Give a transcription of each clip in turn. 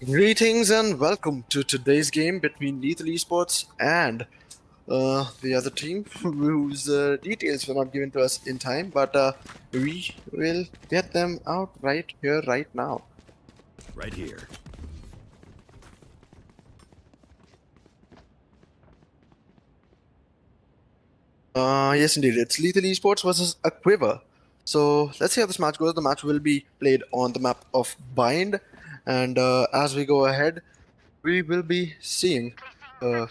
Greetings and welcome to today's game between Lethal Esports and the other team, whose details were not given to us in time, but we will get them out right here, right now. Right here. Yes, indeed, it's Lethal Esports versus Aquiver. So let's see how this match goes. The match will be played on the map of Bind, and as we go ahead, we will be seeing a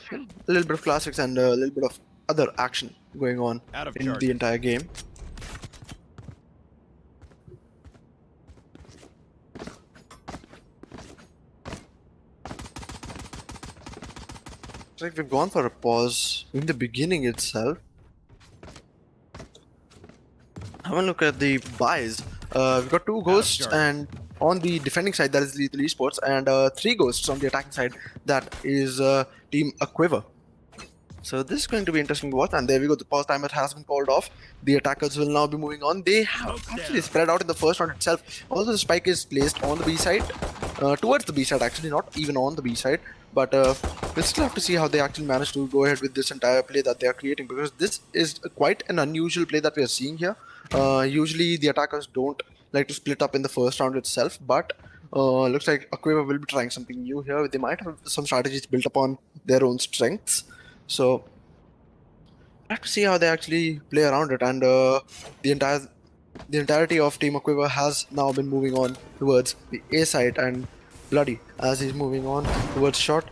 little bit of classics and a little bit of other action going on Out of in charge. the entire game. It's like we've gone for a pause in the beginning itself. Have a look at the buys. We've got 2 ghosts, charge. and on the defending side that is Lethal Esports, and 3 ghosts on the attacking side that is Team Aquiver. So this is going to be interesting to watch, and there we go, the pause timer has been called off. The attackers will now be moving on. They have actually spread out in the first round itself. Although the spike is placed on the B side, towards the B side actually, not even on the B side. But we'll still have to see how they actually manage to go ahead with this entire play that they are creating, because this is quite an unusual play that we are seeing here. Usually the attackers don't like to split up in the first round itself, but looks like Aquiver will be trying something new here. They might have some strategies built upon their own strengths. So I have to see how they actually play around it, and the entirety of Team Aquiver has now been moving on towards the A side, and Bloody, as he's moving on towards short.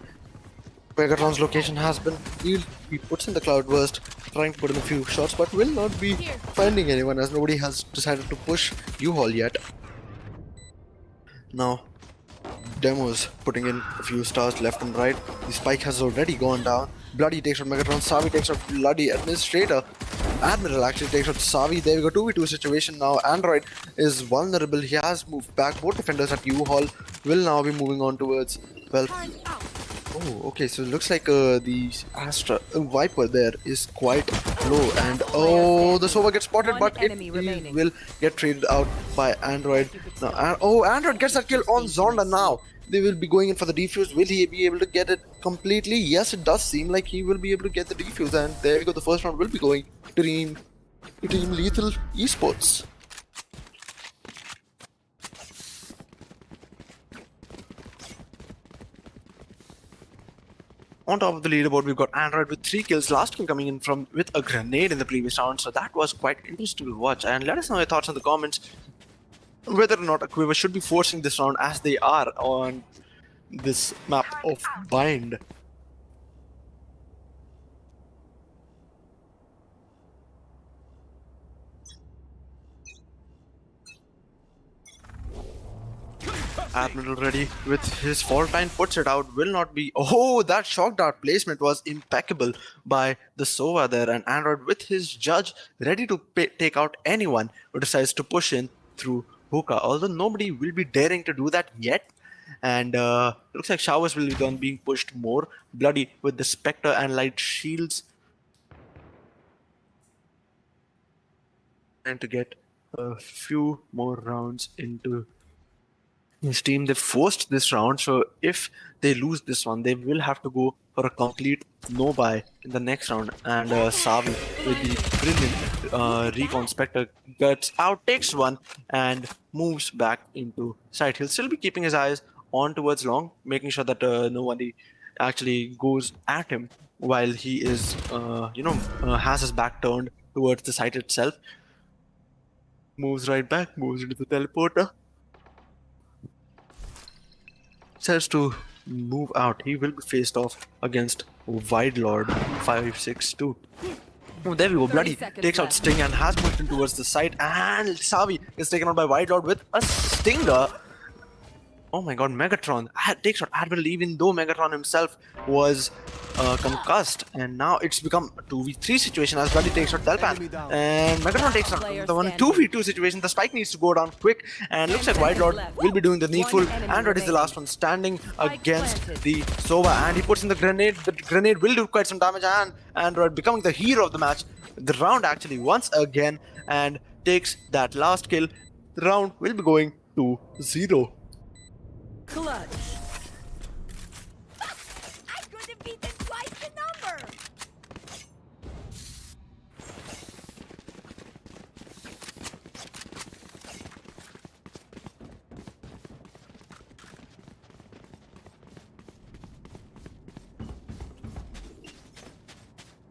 Megatron's location has been healed. He puts in the Cloudburst, trying to put in a few shots, but will not be finding anyone, as nobody has decided to push U-Haul yet. Now, Demo's putting in a few stars left and right. The spike has already gone down. Bloody takes out Megatron. Savi takes out Bloody. Administrator. Admiral actually takes out Savi. There we go. 2v2 situation now. Android is vulnerable. He has moved back. Both defenders at U-Haul will now be moving on towards, well... Oh, okay, so it looks like the Astra Viper there is quite low, and oh, the Sova gets spotted, but he will get traded out by Android. Now, oh, Android gets that kill on Zonda now. They will be going in for the defuse. Will he be able to get it completely? Yes, it does seem like he will be able to get the defuse, and there we go. The first round will be going to Team Lethal Esports. On top of the leaderboard, we've got Android with 3 kills. Last kill coming in from with a grenade in the previous round, so that was quite interesting to watch. And let us know your thoughts in the comments whether or not Aquiver should be forcing this round, as they are on this map of Bind. Admiral ready with his fault line, puts it out, will not be... Oh, that shock dart placement was impeccable by the Sova there, and Android with his judge ready to take out anyone who decides to push in through hookah, although nobody will be daring to do that yet. And looks like showers will be done being pushed more. Bloody with the Spectre and light shields, and to get a few more rounds into his team. They forced this round, so if they lose this one, they will have to go for a complete no-buy in the next round. And Savi with the brilliant recon Spectre gets out, takes one, and moves back into sight. He'll still be keeping his eyes on towards long, making sure that nobody actually goes at him while he is, has his back turned towards the site itself. Moves right back, moves into the teleporter. Decides to move out. He will be faced off against Wide Lord 562. Oh, there we go. Bloody takes out Sting and has moved in towards the site, and Savi is taken out by Wide Lord with a Stinger. Oh my god, Megatron takes out Admiral, even though Megatron himself was concussed, and now it's become a 2v3 situation as Bloody takes out Delpan, and Megatron takes out the 2v2 situation. The spike needs to go down quick, and looks like White Lord will be doing the needful. Android is the last one standing against the Sova, and he puts in the grenade. The grenade will do quite some damage, and Android becoming the hero of the match, the round actually once again, and takes that last kill. The round will be going to 0. Clutch.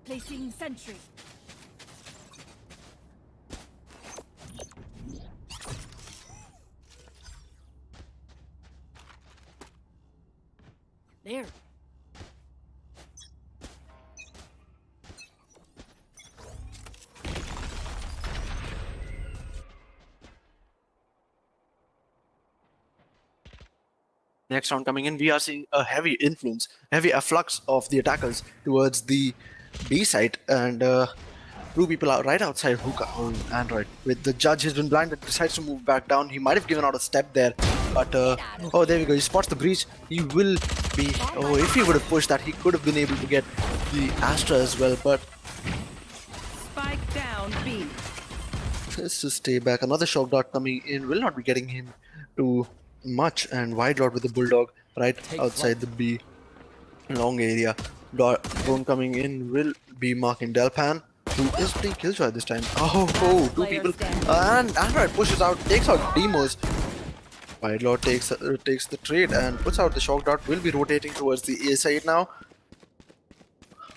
Placing sentry. There. Next round coming in, we are seeing a heavy influence, heavy afflux of the attackers towards the B site, and two people are right outside hookah on Android. With the judge, he's been blinded, decides to move back down. He might have given out a step there, but oh, there we go. He spots the breach. He will be. Oh, if he would have pushed that, he could have been able to get the Astra as well, but Spike down B. just to stay back. Another shock dart coming in will not be getting him to much, and wide lot with the bulldog right outside the B long area. Drone coming in will be marking Delpan, who is playing Killjoy this time. Oh, two people, and Android pushes out, takes out Demos. Wide lot takes the trade and puts out the shock dart. Will be rotating towards the A side now.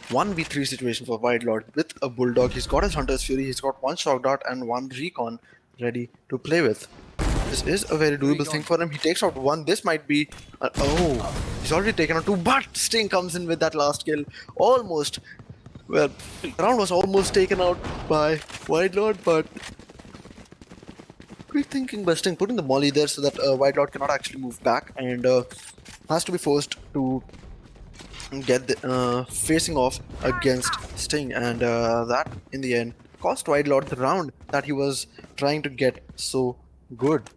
1v3 situation for Wide Lord with a Bulldog. He's got his Hunter's Fury, he's got one Shock Dart and one Recon ready to play with. This is a very doable thing for him. He takes out one. This might be... oh, he's already taken out two, but Sting comes in with that last kill. Almost. Well, the round was almost taken out by Wide Lord, but... quick thinking by Sting, putting the molly there so that Wide Lord cannot actually move back and has to be forced to get the, facing off against Sting, and that in the end cost Wide Lord the round that he was trying to get so good.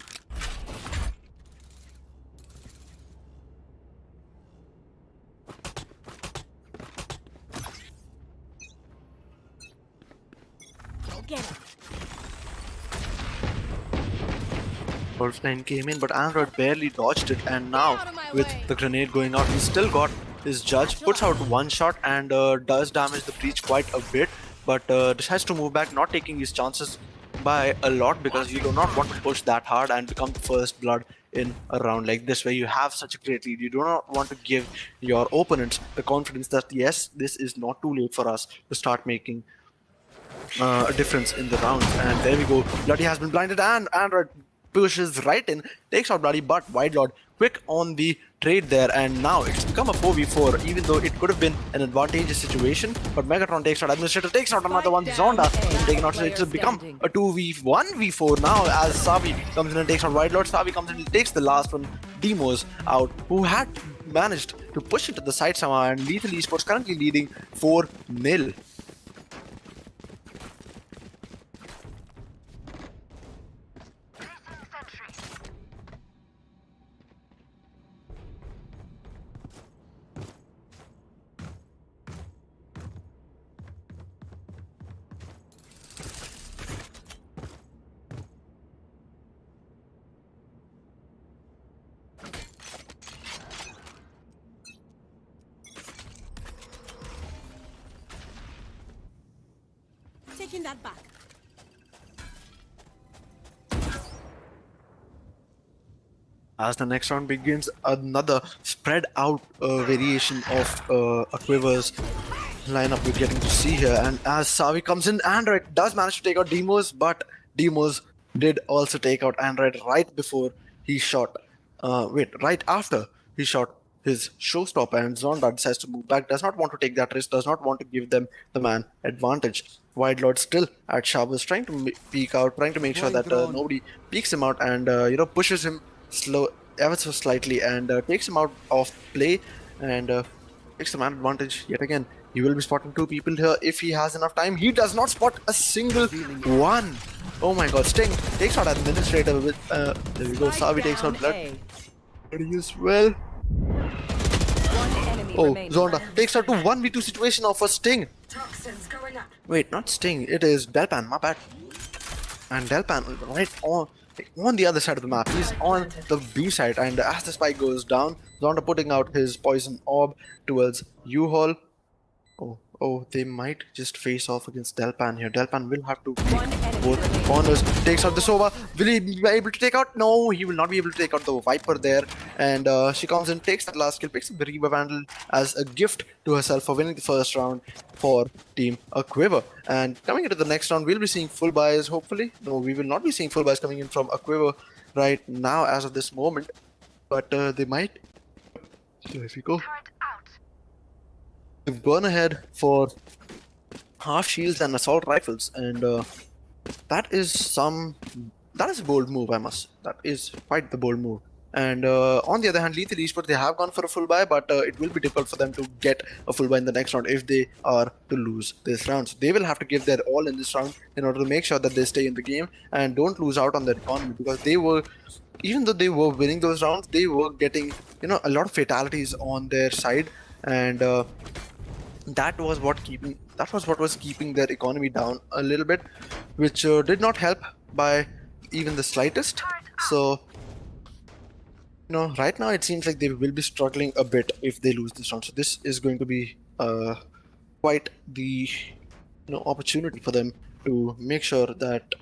Wolfline came in, but Android barely dodged it, and now with the grenade going out, he's still got his judge, puts out one shot and does damage the breach quite a bit, but decides to move back, not taking his chances by a lot, because you do not want to push that hard and become the first blood in a round like this where you have such a great lead. You do not want to give your opponents the confidence that yes, this is not too late for us to start making a difference in the rounds. And there we go, Bloody has been blinded and Android pushes right in, takes out Bloody, but Wide Lord quick on the trade there, and now it's become a 4v4, even though it could have been an advantageous situation. But Megatron takes out Administrator, takes out another one, Zonda is taken out, so it's become a 2v1v4 now as Savi comes in and takes out Wide Lord. Savi comes in and takes the last one, Demos out, who had managed to push it to the side somehow, and Lethal Esports currently leading 4-0. Taking that back. As the next round begins, another spread out variation of Aquier's lineup we're getting to see here. And as Savi comes in, Android does manage to take out Demos, but Demos did also take out Android right before he shot, right after he shot his showstopper, and Zonda decides to move back, does not want to take that risk, does not want to give them the man advantage. Wide Lord still at Shabbos, trying to peek out, trying to make sure that nobody peeks him out, and pushes him slow ever so slightly and takes him out of play and takes the man advantage yet again. He will be spotting two people here if he has enough time. He does not spot a single one. Oh my god, Sting takes out Administrator with there we go, Savi takes out Blood as well. Oh, Zonda takes out to 1v2 situation of a Sting. Wait, not Sting, it is Delpan, my bad. And Delpan right on the other side of the map. He's on the B side, and as the spike goes down, Zonda putting out his poison orb towards U-Haul. Oh, Oh, they might just face off against Delpan here. Delpan will have to One beat enemy both remaining. corners. Takes out the Sova. Will he be able to take out? No, he will not be able to take out the Viper there. And she comes in, takes that last kill, picks up the Reba Vandal as a gift to herself for winning the first round for Team Aquiver. And coming into the next round, we'll be seeing full buys, hopefully. No, we will not be seeing full buys coming in from Aquiver right now as of this moment. But they might. There we go. They've gone ahead for half shields and assault rifles, and that is a bold move, I must say. That is quite the bold move. And on the other hand, Lethal Esports, they have gone for a full buy, but it will be difficult for them to get a full buy in the next round if they are to lose this round. So they will have to give their all in this round in order to make sure that they stay in the game and don't lose out on their economy, because they were, even though they were winning those rounds, they were getting, a lot of fatalities on their side, and that was what was keeping their economy down a little bit, which did not help by even the slightest. So right now it seems like they will be struggling a bit if they lose this round. So this is going to be quite the opportunity for them to make sure that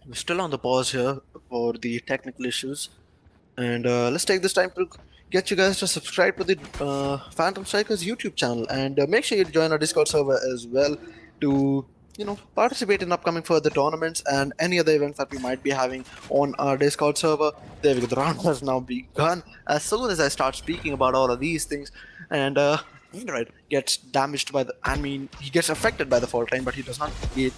we're still on the pause here for the technical issues, and let's take this time to get you guys to subscribe to the Phantom Strikers YouTube channel, and make sure you join our Discord server as well to participate in upcoming further tournaments and any other events that we might be having on our Discord server. There we go. The round has now begun. As soon as I start speaking about all of these things, and Android gets damaged by he gets affected by the fault line, but he does not get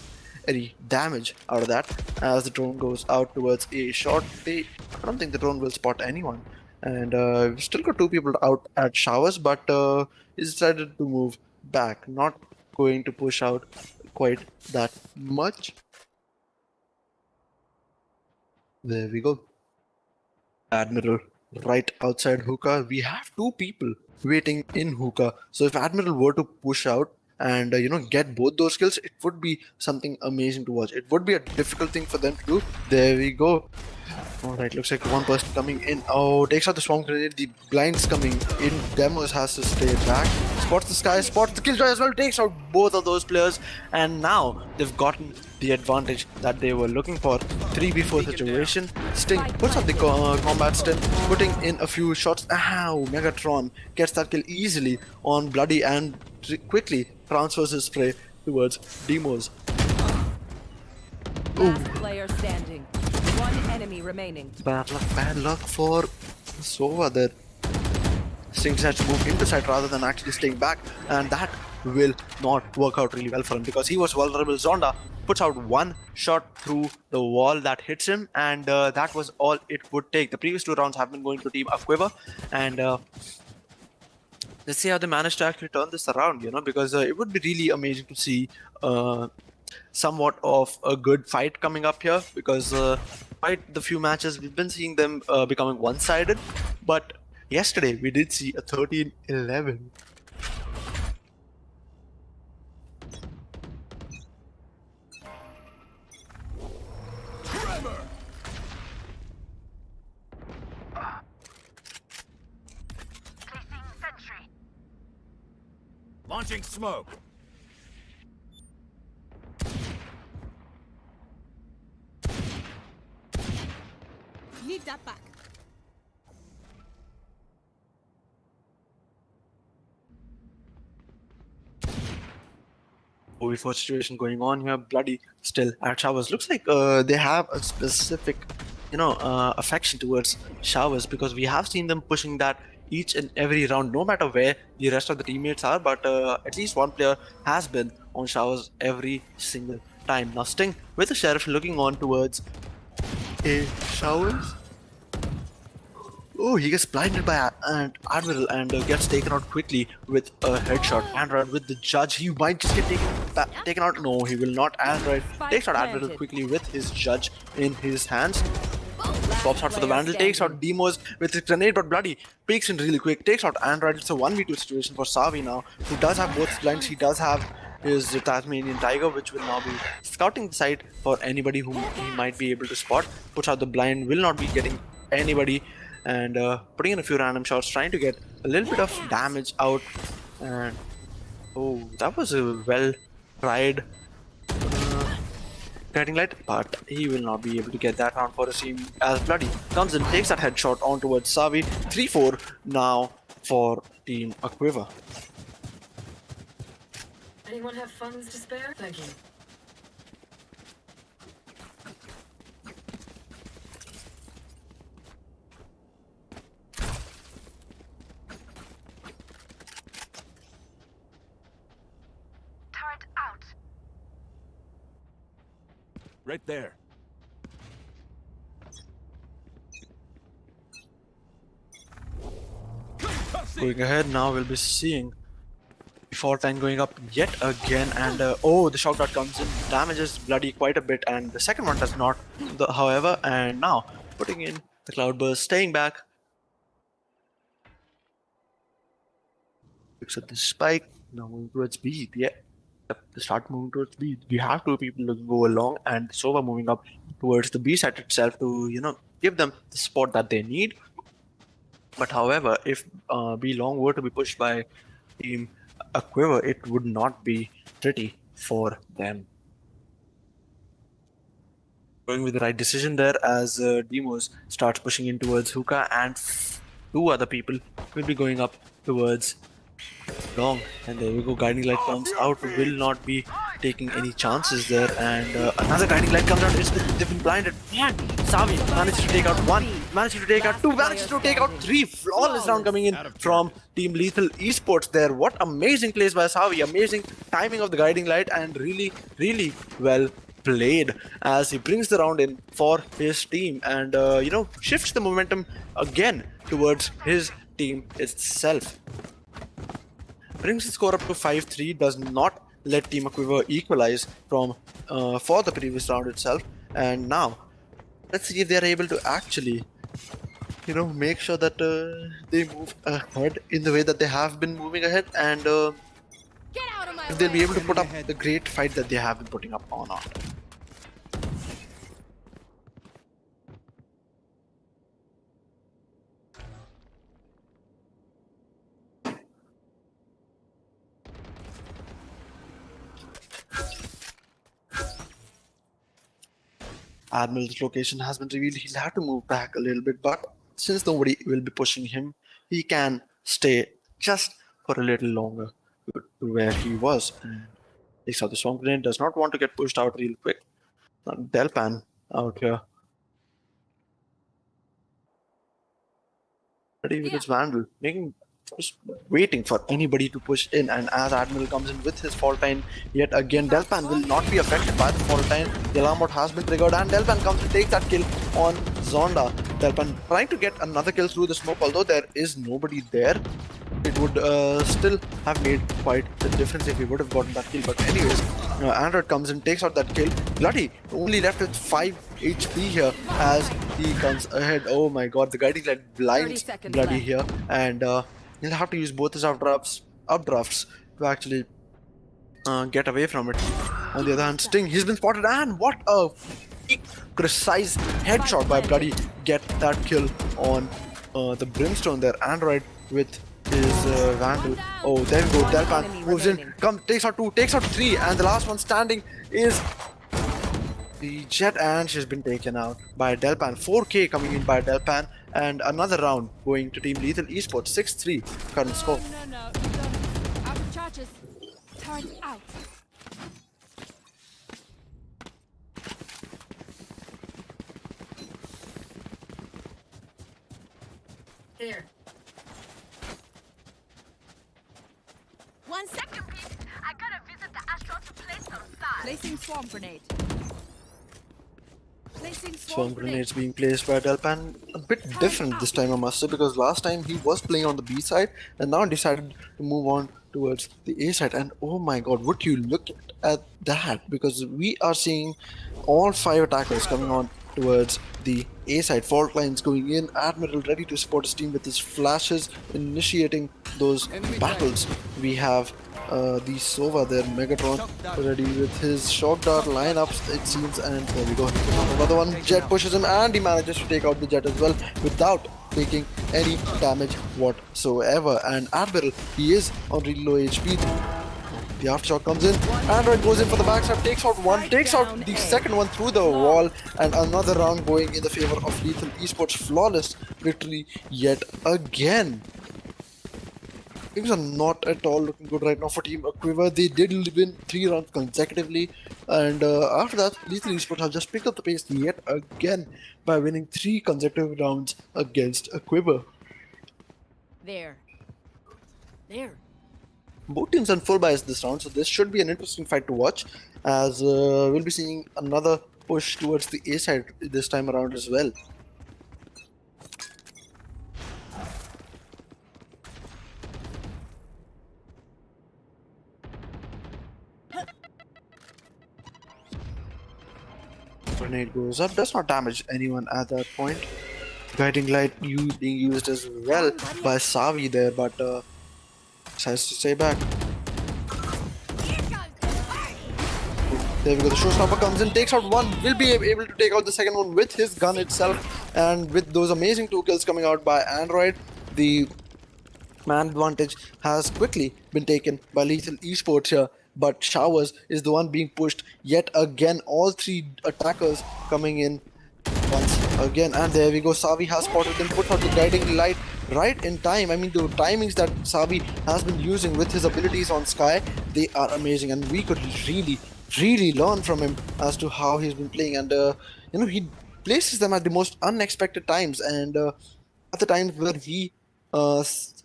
any damage out of that as the drone goes out towards a shot. I don't think the drone will spot anyone, and we've still got two people out at showers, but he's decided to move back, not going to push out quite that much. There we go. Admiral right outside hookah. We have two people waiting in hookah, so if Admiral were to push out and get both those kills, it would be something amazing to watch. It would be a difficult thing for them to do. There we go. Alright, looks like one person coming in. Oh, takes out the swarm grenade. The blinds coming in. Demos has to stay back. Spots the sky, spots the killjoy as well. Takes out both of those players. And now they've gotten the advantage that they were looking for. 3v4 situation. Sting puts up the combat stun, putting in a few shots. Ow, Megatron gets that kill easily on Bloody and quickly transfers his spray towards Demos. Last player standing. One enemy remaining. Bad luck for Sova there. Sting has to move into side rather than actually staying back, and that will not work out really well for him because he was vulnerable. Zonda puts out one shot through the wall that hits him, and that was all it would take. The previous two rounds have been going to Team Aquiver, and let's see how they manage to actually turn this around, because it would be really amazing to see somewhat of a good fight coming up here, because quite the few matches we've been seeing them becoming one-sided, but yesterday we did see a 13-11. Launching smoke. Need that back. OV4 situation going on here. Bloody still at showers. Looks like they have a specific, affection towards showers, because we have seen them pushing that each and every round, no matter where the rest of the teammates are. But at least one player has been on showers every single time. Now Sting with the Sheriff looking on towards a showers. Oh, he gets blinded by Admiral and gets taken out quickly with a headshot. Android with the judge. He might just get taken out. No, he will not. Android takes out Admiral quickly with his judge in his hands. Pops out for the Vandal. Takes out Demos with his grenade, but Bloody peeks in really quick. Takes out Android. It's a 1v2 situation for Savi now, who does have both blinds. He does have is the Tasmanian Tiger, which will now be scouting the site for anybody whom he might be able to spot. Puts out the blind, will not be getting anybody, and putting in a few random shots, trying to get a little bit of damage out. And oh, that was a well tried guiding light, but he will not be able to get that round for his team as Bloody comes in, takes that headshot on towards Savi. 3-4 now for Team Aquier. Anyone have funds to spare? Thank you. Turret out. Right there. Going ahead now, we'll be seeing Fault line going up yet again, and oh, the shock dart comes in, damages Bloody quite a bit, and the second one does not, however, and now putting in the cloudburst, staying back. Picks up the spike, now moving towards B. Yeah, they start moving towards B. We have two people to go along, and Sova moving up towards the B site itself to, you know, give them the support that they need. But however, if B long were to be pushed by Team Aquier, it would not be pretty for them. Going with the right decision there as Demos starts pushing in towards Hookah, and two other people will be going up towards long. And there we go, guiding light comes out, will not be taking any chances there, and another guiding light comes out. They've been blinded. Man, Savi manages to take out one, manages to take out two, manages to take out three. Flawless round coming in from Team Lethal Esports there. What amazing plays by Savi, amazing timing of the guiding light, and really, really well played as he brings the round in for his team, and you know, shifts the momentum again towards his team itself. Brings the score up to 5-3, does not let Team Aquier equalize from for the previous round itself. And now let's see if they are able to actually, you know, make sure that they move ahead in the way that they have been moving ahead, and if they'll be able to put up the great fight that they have been putting up or not. Admiral's location has been revealed. He'll have to move back a little bit, but since nobody will be pushing him, he can stay just for a little longer to where he was. Takes out the swamp grenade, does not want to get pushed out real quick. Delpan out here. Ready with his Vandal, just waiting for anybody to push in, and as Admiral comes in with his fault line yet again, Delpan will not be affected by the fault line. The alarm bot has been triggered, and Delpan comes to take that kill on Zonda. Delpan trying to get another kill through the smoke, although there is nobody there. It would still have made quite the difference if he would have gotten that kill. But anyways, Android comes in, takes out that kill. Bloody only left with 5 HP here as he comes ahead. Oh my god, the guiding light blinds Bloody left here, and he'll have to use both his updrafts to actually get away from it. On the other hand, Sting, he's been spotted, and what a precise headshot by Bloody. Get that kill on the Brimstone there. Android with his Vandal. Oh, there we go. Delpan moves in, takes out 2, takes out 3, and the last one standing is the Jet, and she's been taken out by Delpan. 4K coming in by Delpan, and another round going to Team Lethal Esports. 6-3 current score. No, you don't. Out of charges. Turn out. There. 1 second, please. I gotta visit the astral to place some fire. Placing swarm grenade. Placing Swarm grenades being placed by Delpan. A bit different this time, I must say, because last time he was playing on the B side and now decided to move on towards the A side. And oh my god, would you look at that? Because we are seeing all 5 attackers coming on towards the A side. Fault lines going in. Admiral ready to support his team with his flashes, initiating those battles. We have the Sova there, Megatron, ready with his shock dart lineups, it seems, and there we go. Another one, Jet pushes him, and he manages to take out the Jet as well without taking any damage whatsoever. And Admiral, he is on really low HP. The aftershock comes in, Android goes in for the backstab, takes out one, takes out the second one through the wall, and another round going in the favor of Lethal Esports. Flawless victory yet again. Things are not at all looking good right now for Team Aquier. They did win 3 rounds consecutively, and after that, Lethal Esports have just picked up the pace yet again by winning 3 consecutive rounds against Aquier. There. Both teams on full bias this round, so this should be an interesting fight to watch, as we'll be seeing another push towards the A side this time around as well. Grenade goes up, does not damage anyone at that point. Guiding light being used as well by Savi there, but decides to stay back. There we go, the showstopper comes in, takes out one, will be able to take out the second one with his gun itself, and with those amazing 2 kills coming out by Android, the man advantage has quickly been taken by Lethal Esports here, but Showers is the one being pushed yet again, all 3 attackers coming in once again, and there we go, Savi has spotted them, put out the guiding light right in time. I mean, the timings that Savi has been using with his abilities on Sky, they are amazing, and we could really learn from him as to how he's been playing, and you know, he places them at the most unexpected times, and at the times where he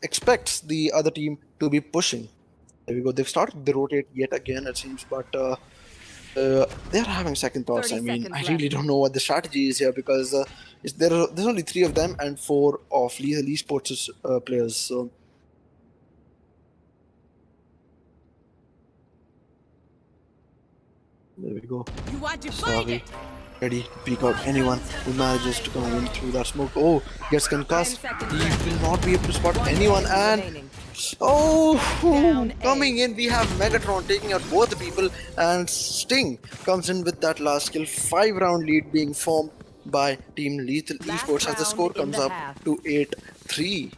expects the other team to be pushing. There we go, they've started the rotate yet again it seems, but they're having second thoughts. I mean, I really don't know what the strategy is here, because there's only 3 of them and 4 of Lethal Esports players, so there we go. You want to find Savi it? ready to peek out anyone who manages to come in through that smoke. Oh, gets concussed. He will not be able to spot anyone, and coming in, we have Megatron taking out both the people, and Sting comes in with that last kill. 5-round lead being formed by Team Lethal Esports as the score comes up to 8-3.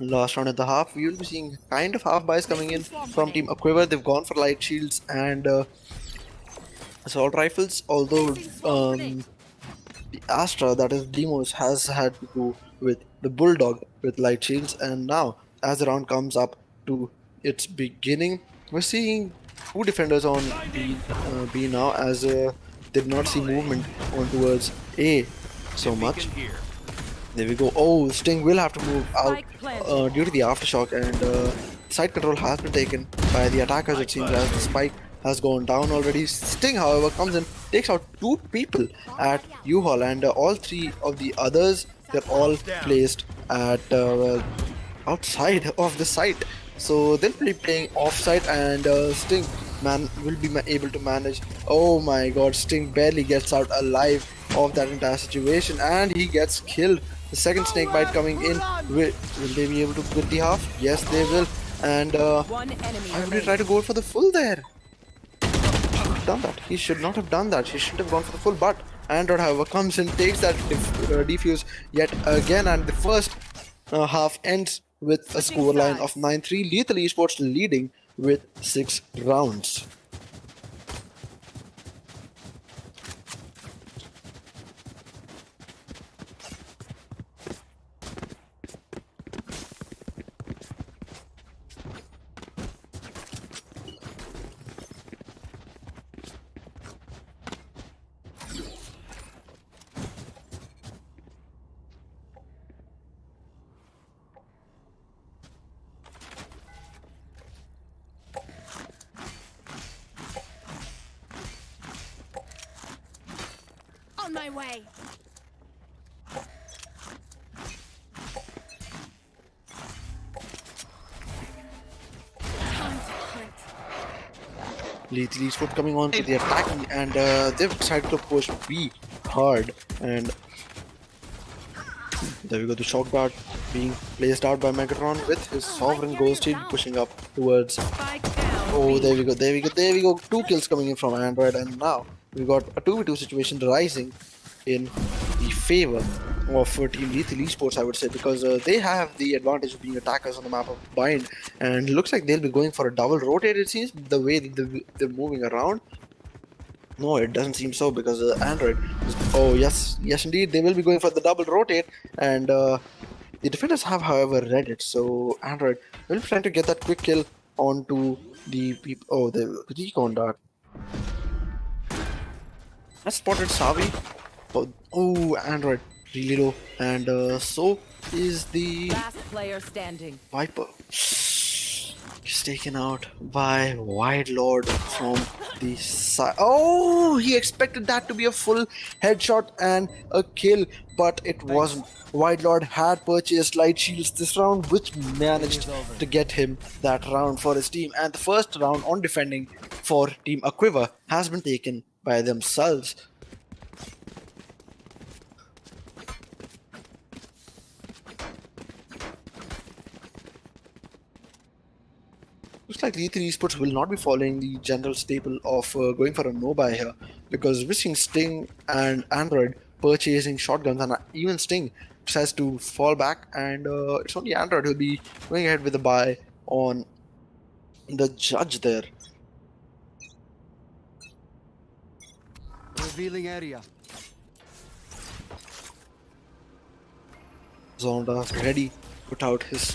Last round at the half, we will be seeing kind of half buys coming in from Team Aquier. They've gone for light shields and assault rifles, although the Astra, that is Demos, has had to go with the Bulldog with light shields, and now as the round comes up to its beginning, we're seeing 2 defenders on B now, as they did not see movement on towards A so much. There we go. Oh, Sting will have to move out due to the aftershock, and side control has been taken by the attackers, it seems, as the spike has gone down already. Sting, however, comes in, takes out 2 people at U-Haul, and all 3 of the others, they're all placed at outside of the site. So they'll be playing offside, and Sting will be able to manage. Oh my god, Sting barely gets out alive of that entire situation, and he gets killed. The second snakebite coming in. Will they be able to get the half? Yes, they will. And why would he try to go for the full there? He should have done that. He should not have done that. He shouldn't have gone for the full. But Android, however, comes in, takes that defuse yet again, and the first half ends with a scoreline of 9-3. Lethal Esports leading with 6 rounds. On my way. Time to hunt. Lethal Esports coming on to the attacking, and they've decided to push B hard. And there we go, the shock dart being placed out by Megatron with his Sovereign Ghost Shield pushing up towards. Spike down. Oh, B. there we go, there we go, there we go. 2 kills coming in from Android, and now we got a 2v2 situation rising in the favor of Team Lethal Esports, I would say, because they have the advantage of being attackers on the map of Bind, and it looks like they'll be going for a double rotate, it seems, the way that they're moving around. No, it doesn't seem so, because Android is, oh yes, yes indeed, they will be going for the double rotate, and the defenders have, however, read it, so Android will be trying to get that quick kill onto the people. Oh, the recon dart. I spotted Savi. Oh, Android really low, and so is the Last player standing. Viper. He's taken out by Wide Lord from the side. Oh, he expected that to be a full headshot and a kill, but it wasn't. Wide Lord had purchased light shields this round, which managed to get him that round for his team. And the first round on defending for Team Aquier has been taken by themselves. Looks like Lethal Esports will not be following the general staple of going for a no-buy here, because we're seeing Sting and Android purchasing shotguns, and even Sting decides to fall back, and it's only Android who'll be going ahead with a buy on the Judge there. Revealing area. Zonda ready, put out his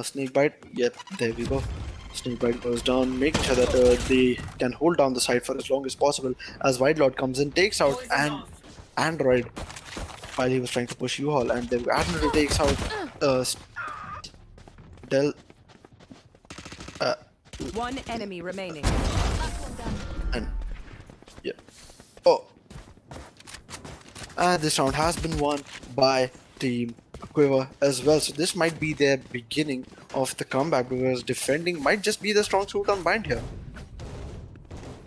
snake bite. Yep, there we go. Snake bite goes down, making sure that they can hold down the site for as long as possible. As Wide Lord comes in, takes out Android while he was trying to push U-Haul, and then Admiral takes out Del. One enemy remaining. And yeah. Oh. And this round has been won by Team Aquier as well. So this might be their beginning of the comeback, because defending might just be the strong suit on Bind here.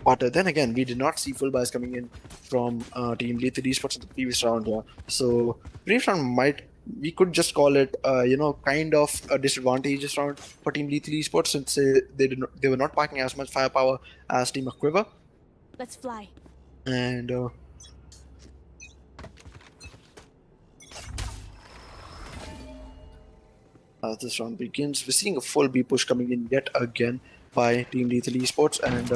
But then again, we did not see full buys coming in from Team Lethal Esports in the previous round here. So previous round we could just call it, kind of a disadvantageous round for Team Lethal Esports, since they were not packing as much firepower as Team Aquier. Let's fly. And as this round begins, we're seeing a full B push coming in yet again by Team Lethal Esports, and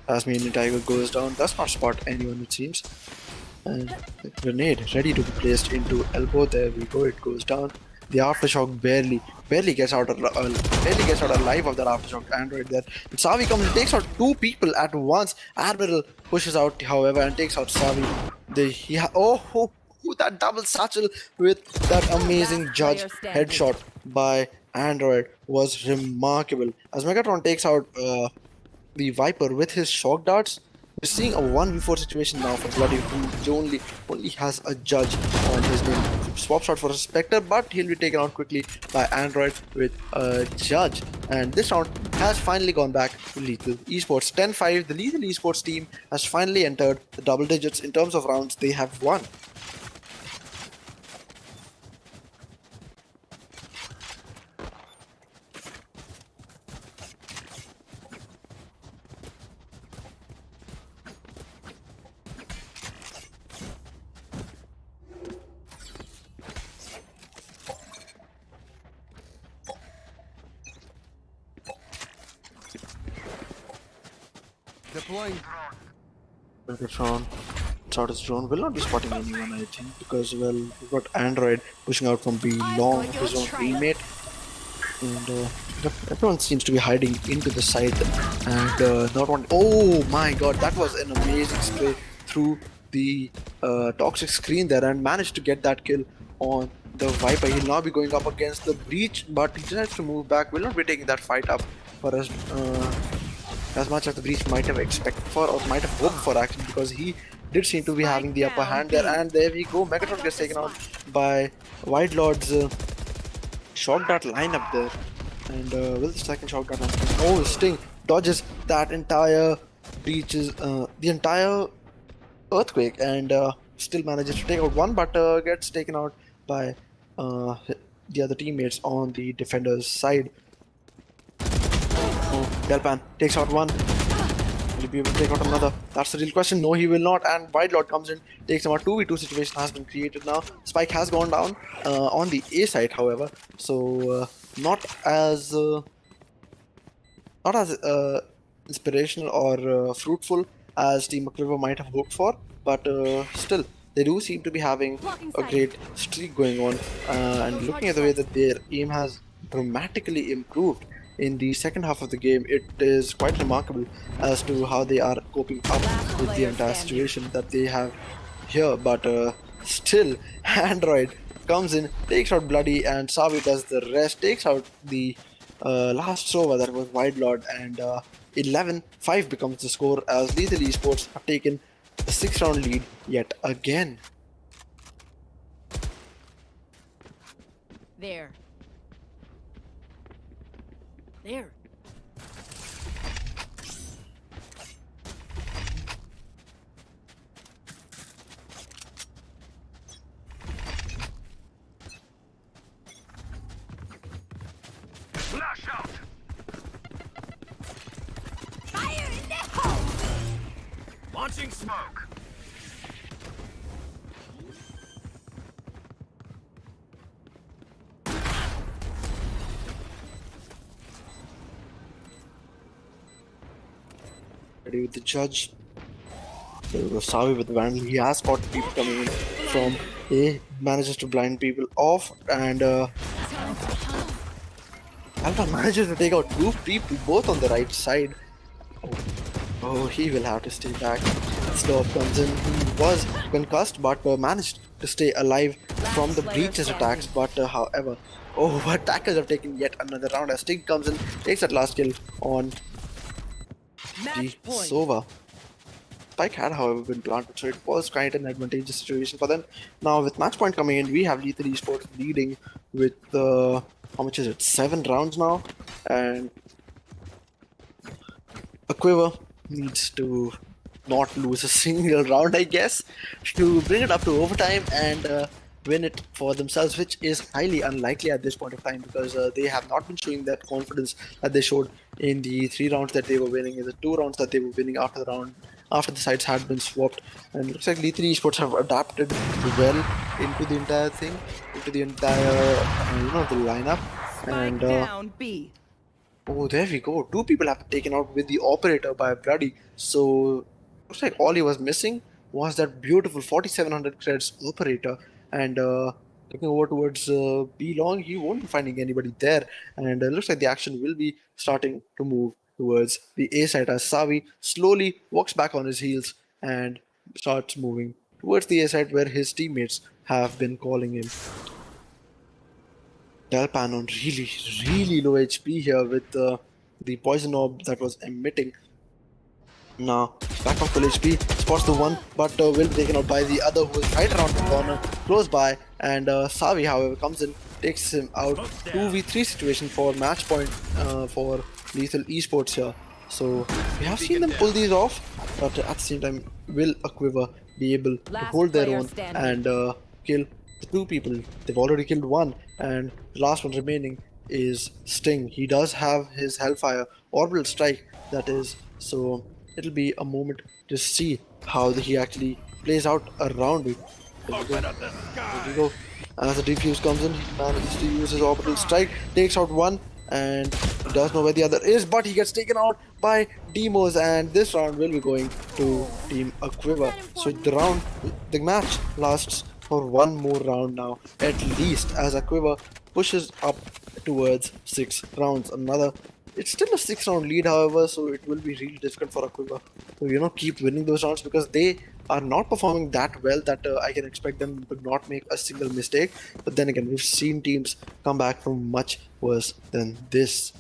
as Initator goes down, does not spot anyone, it seems. And the grenade ready to be placed into elbow. There we go, it goes down. The aftershock barely gets out alive of that aftershock. Android there. But Savi comes and takes out 2 people at once. Admiral pushes out, however, and takes out Savi. That double satchel with that amazing Judge headshot by Android was remarkable. As Megatron takes out the Viper with his shock darts, we're seeing a 1v4 situation now for Bloody, who only has a Judge on his name. Swaps out for a Spectre, but he'll be taken out quickly by Android with a Judge. And this round has finally gone back to Lethal Esports. 10-5, the Lethal Esports team has finally entered the double digits in terms of rounds they have won. Deploying. Megatron, Charter's drone will not be spotting anyone, I think, because, well, we've got Android pushing out from belong his own teammate, and everyone seems to be hiding into the side and not want. Oh my god, that was an amazing spray through the toxic screen there, and managed to get that kill on the Viper. He'll now be going up against the Breach, but he decides to move back. Will not be taking that fight up for us. As much as the Breach might have expected for, or might have hoped for, actually, because he did seem to be having the upper hand there. And there we go, Megatron gets taken out by Wide Lord's shock dart lineup there. And will the second shock dart? Oh, Sting dodges that entire breaches, the entire earthquake, and still manages to take out one, but gets taken out by the other teammates on the defender's side. Oh, Delpan takes out one. Will he be able to take out another? That's the real question. No, he will not. And White Lord comes in, takes him out. 2v2 situation has been created now. Spike has gone down on the A side, however. So not as inspirational or fruitful as Team Aquiver might have hoped for, but still, they do seem to be having a great streak going on. And looking at the way that their aim has dramatically improved in the second half of the game, it is quite remarkable as to how they are coping up with the entire situation that they have here. But still, Android comes in, takes out Bloody, and Savi does the rest, takes out the last Sova, that was Wide Lord, and 11-5 becomes the score as Lethal Esports have taken a 6-round lead yet again. There. There. Flash out! Fire in the hole! Launching smoke! Ready with the judge. There goes Savi with the vandal. He has spotted people coming in from A, manages to blind people off, and Alpha manages to take out 2 people both on the right side. Oh, he will have to stay back. Slow up comes in. He was concussed, but managed to stay alive from the breaches attacks. But however, attackers have taken yet another round as Sting comes in, takes that last kill on the Sova. Spike had, however, been planted, so it was quite an advantageous situation for them. Now, with match point coming in, we have Lethal Esports leading with how much is it? 7 rounds now, and Aquiver needs to not lose a single round, I guess, to bring it up to overtime and win it for themselves, which is highly unlikely at this point of time because they have not been showing that confidence that they showed in the 3 rounds that they were winning, in the 2 rounds that they were winning after the sides had been swapped. And it looks like Lethal Esports have adapted well into the entire thing, into the entire the lineup. And Down B. oh, there we go. 2 people have taken out with the operator by Bloody. So looks like all he was missing was that beautiful 4700 credits operator. And looking over towards B long, he won't be finding anybody there. And looks like the action will be starting to move towards the A side as Savi slowly walks back on his heels and starts moving towards the A side where his teammates have been calling him. Delpan on really low HP here with the poison orb that was emitting. Now, back on full HP, spots the one, but will be taken out by the other who is right around the corner, close by, and Savi, however, comes in, takes him out. 2v3 situation for match point for Lethal Esports here. So, we have seen them pull these off, but at the same time, will Aquiver be able to hold their own and kill the 2 people? They've already killed 1, and the last one remaining is Sting. He does have his Hellfire Orbital Strike, that is, so it'll be a moment to see how he actually plays out around it. There we go. As the defuse comes in, he manages to use his Orbital Strike, takes out 1, and he does know where the other is, but he gets taken out by Demos, and this round will be going to Team Aquiver. So the match lasts for 1 more round now, at least, as Aquiver pushes up towards 6 rounds. It's still a 6-round lead, however, so it will be really difficult for Aquiver to, keep winning those rounds because they are not performing that well that I can expect them to not make a single mistake. But then again, we've seen teams come back from much worse than this.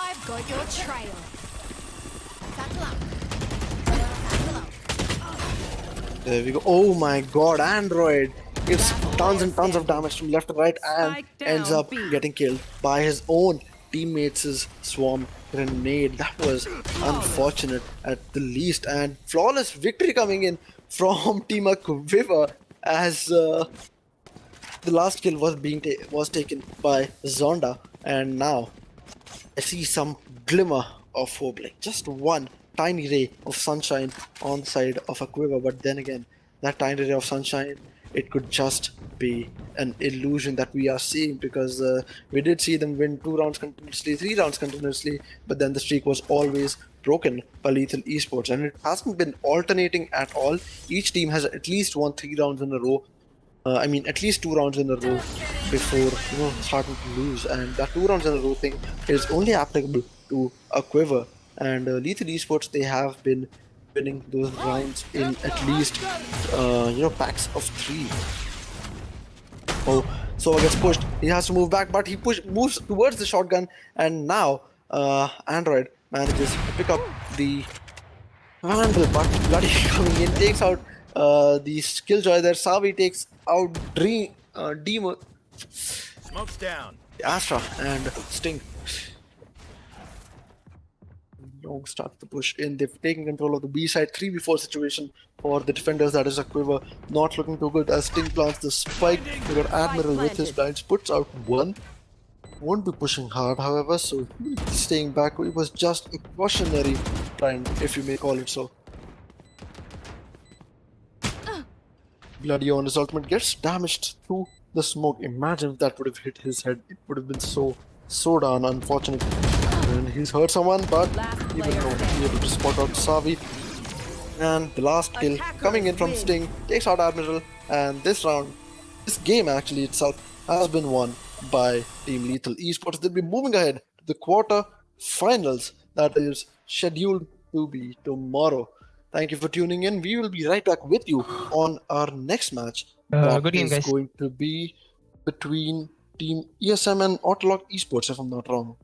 I've got your trail. Satchel out. There we go. Oh my god, Android! It's tons and tons of damage from left to right and Spike ends down up B. getting killed by his own teammates' swarm grenade. That was unfortunate at the least. And flawless victory coming in from Team Aquiver as the last kill was taken by Zonda, and now I see some glimmer of hope, like just one tiny ray of sunshine on the side of a quiver. But then again, that tiny ray of sunshine, it could just be an illusion that we are seeing, because we did see them win 2 rounds continuously, 3 rounds continuously, but then the streak was always broken by Lethal Esports, and it hasn't been alternating at all. Each team has at least won 3 rounds in a row. I mean, at least 2 rounds in a row before starting to lose, and that 2 rounds in a row thing is only applicable to a quiver. And Lethal Esports, they have been winning those rounds in at least packs of 3. Oh, Sova gets pushed. He has to move back, but he moves towards the shotgun, and now Android manages to pick up the Vandal, but bloody coming in, takes out the Killjoy there. Savi takes out Demon, Smoke's down. Astra, and Sting. Long starts to push in. They've taken control of the B side. 3v4 situation for the defenders. That is a quiver. Not looking too good as Sting plants the spike. We got Admiral with his blinds, puts out one. Won't be pushing hard, however, so staying back. It was just a cautionary blind, if you may call it so. Bloody on his ultimate gets damaged through the smoke. Imagine if that would have hit his head. It would have been so darn unfortunate. And he's hurt someone, but even though he's able to spot out Savi. And the last kill coming in from Sting takes out Admiral. And this round, this game actually itself, has been won by Team Lethal Esports. They'll be moving ahead to the quarter-finals that is scheduled to be tomorrow. Thank you for tuning in. We will be right back with you on our next match. That Good game, is guys. going to be between Team ESM and Autolock Esports, if I'm not wrong.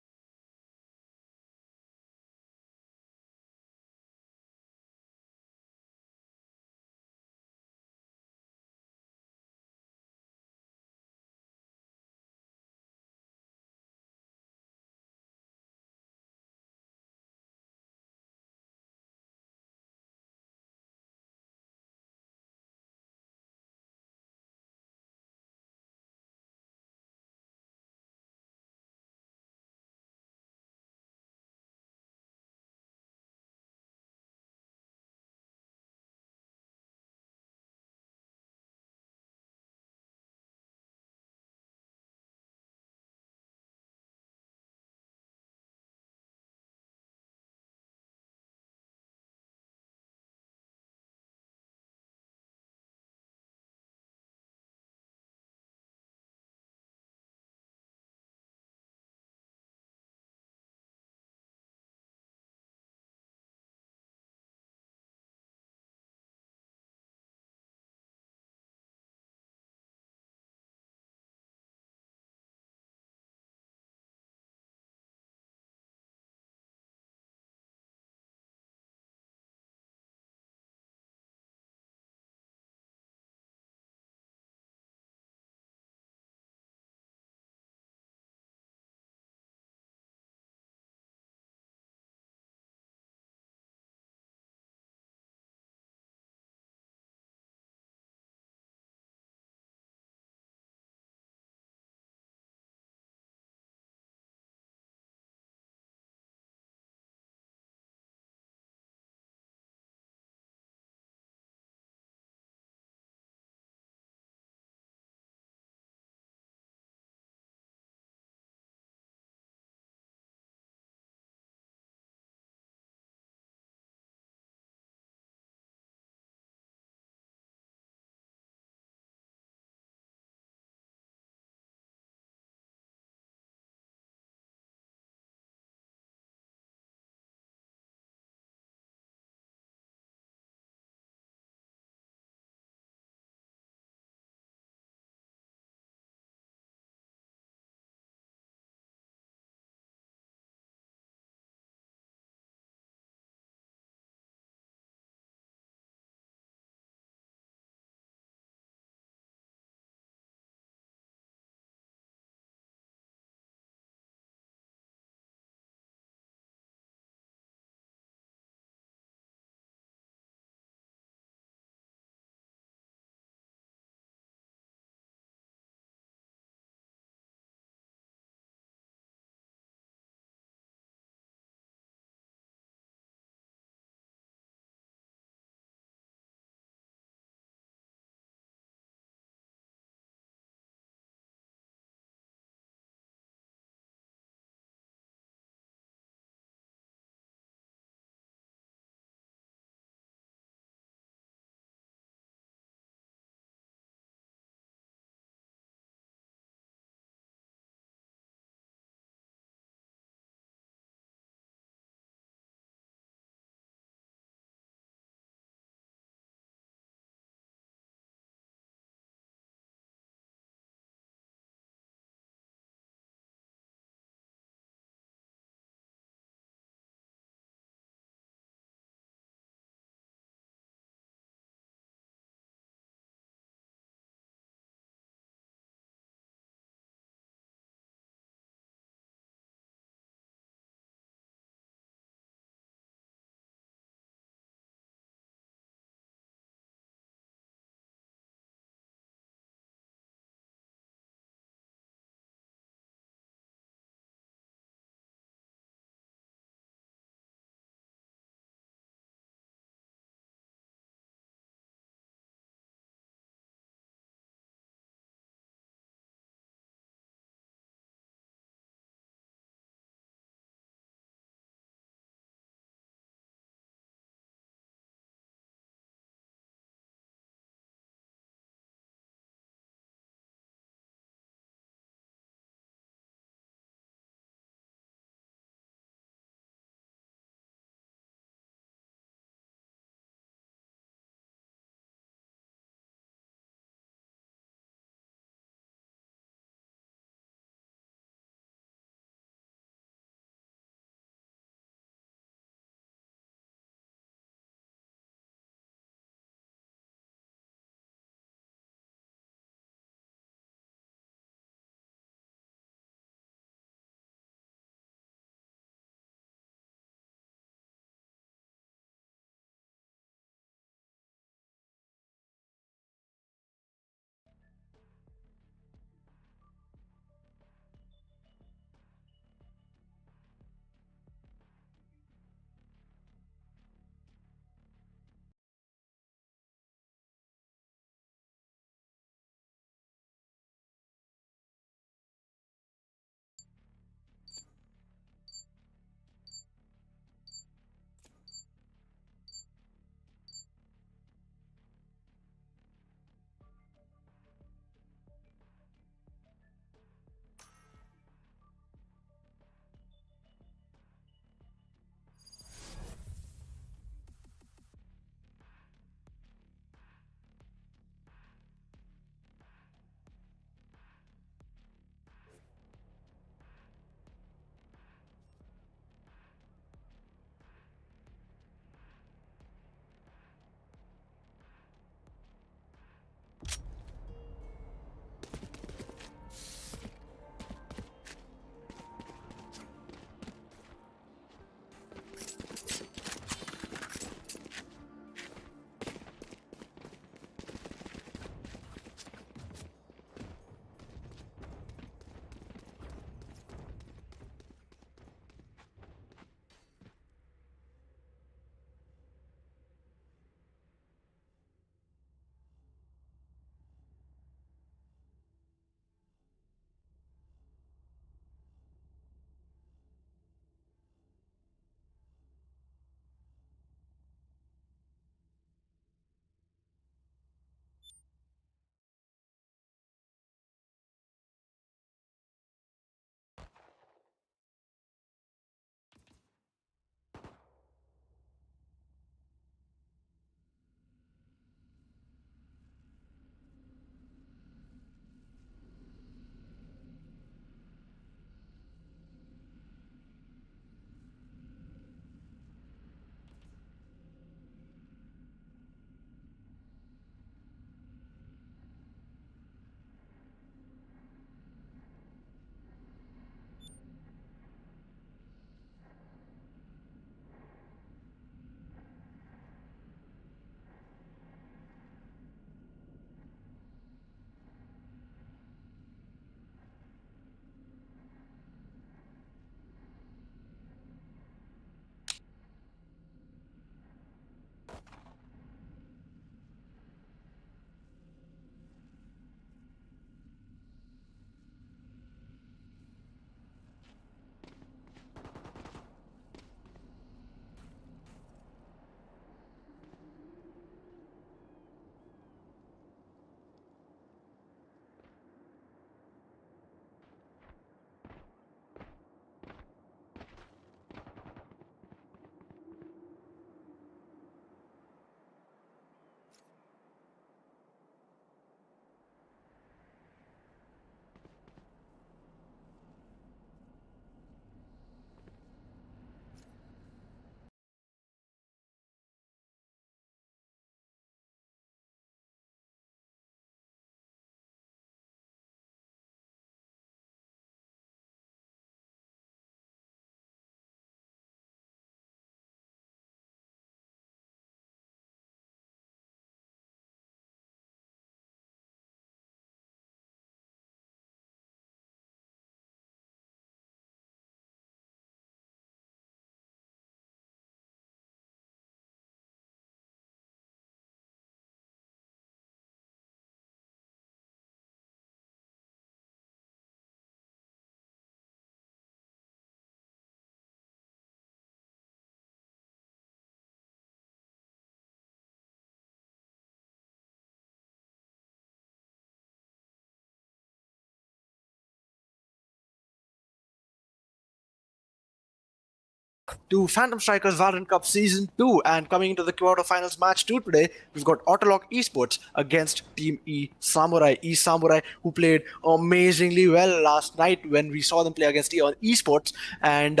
to Phantom Strikers Valorant Cup Season 2, and coming into the quarter-finals match 2 today, we've got Autolock Esports against Team E-Samurai. E-Samurai, who played amazingly well last night when we saw them play against Esports, and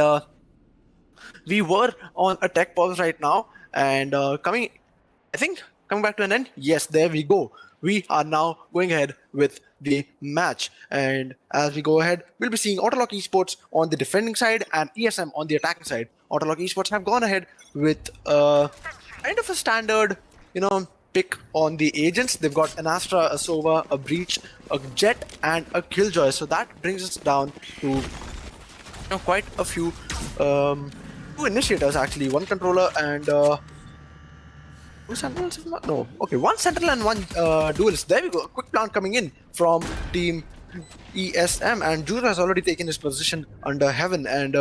we were on a tech pause right now, and coming back to an end. Yes, there we go. We are now going ahead with the match, and as we go ahead, we'll be seeing Autolock Esports on the defending side and ESM on the attacking side. Autolock Esports have gone ahead with kind of a standard, pick on the agents. They've got an Astra, a Sova, a Breach, a Jet, and a Killjoy. So that brings us down to quite a few two initiators actually, one controller and two sentinels? No. Okay, one sentinel and one duelist. There we go. A quick plant coming in from Team ESM, and Jura has already taken his position under heaven, and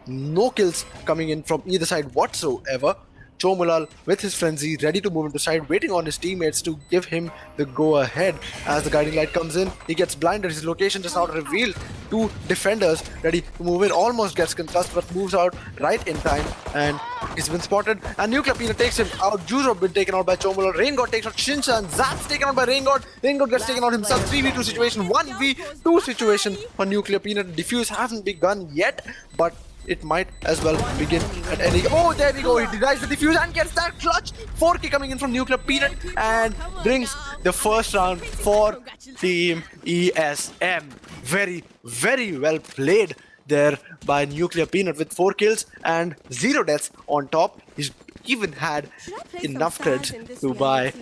no kills coming in from either side whatsoever. Chomulal with his frenzy ready to move into side, waiting on his teammates to give him the go ahead. As the guiding light comes in, he gets blinded. His location just not revealed. Two defenders ready to move in, almost gets concussed but moves out right in time, and he's been spotted. And Nuclear Peanut takes him out. Juro been taken out by Chomulal. Rain God takes out Shinshan. Zap's taken out by Rain God. Rain God gets taken out himself. 3v2 situation, 1v2 situation for Nuclear Peanut. Defuse hasn't begun yet, but it might as well begin at any. Oh, there we go. He denies the defuse and gets that clutch. 4K coming in from Nuclear Peanut and brings the first round for Team ESM. Very, very well played there by Nuclear Peanut with 4 kills and 0 deaths on top. He's even had enough creds to buy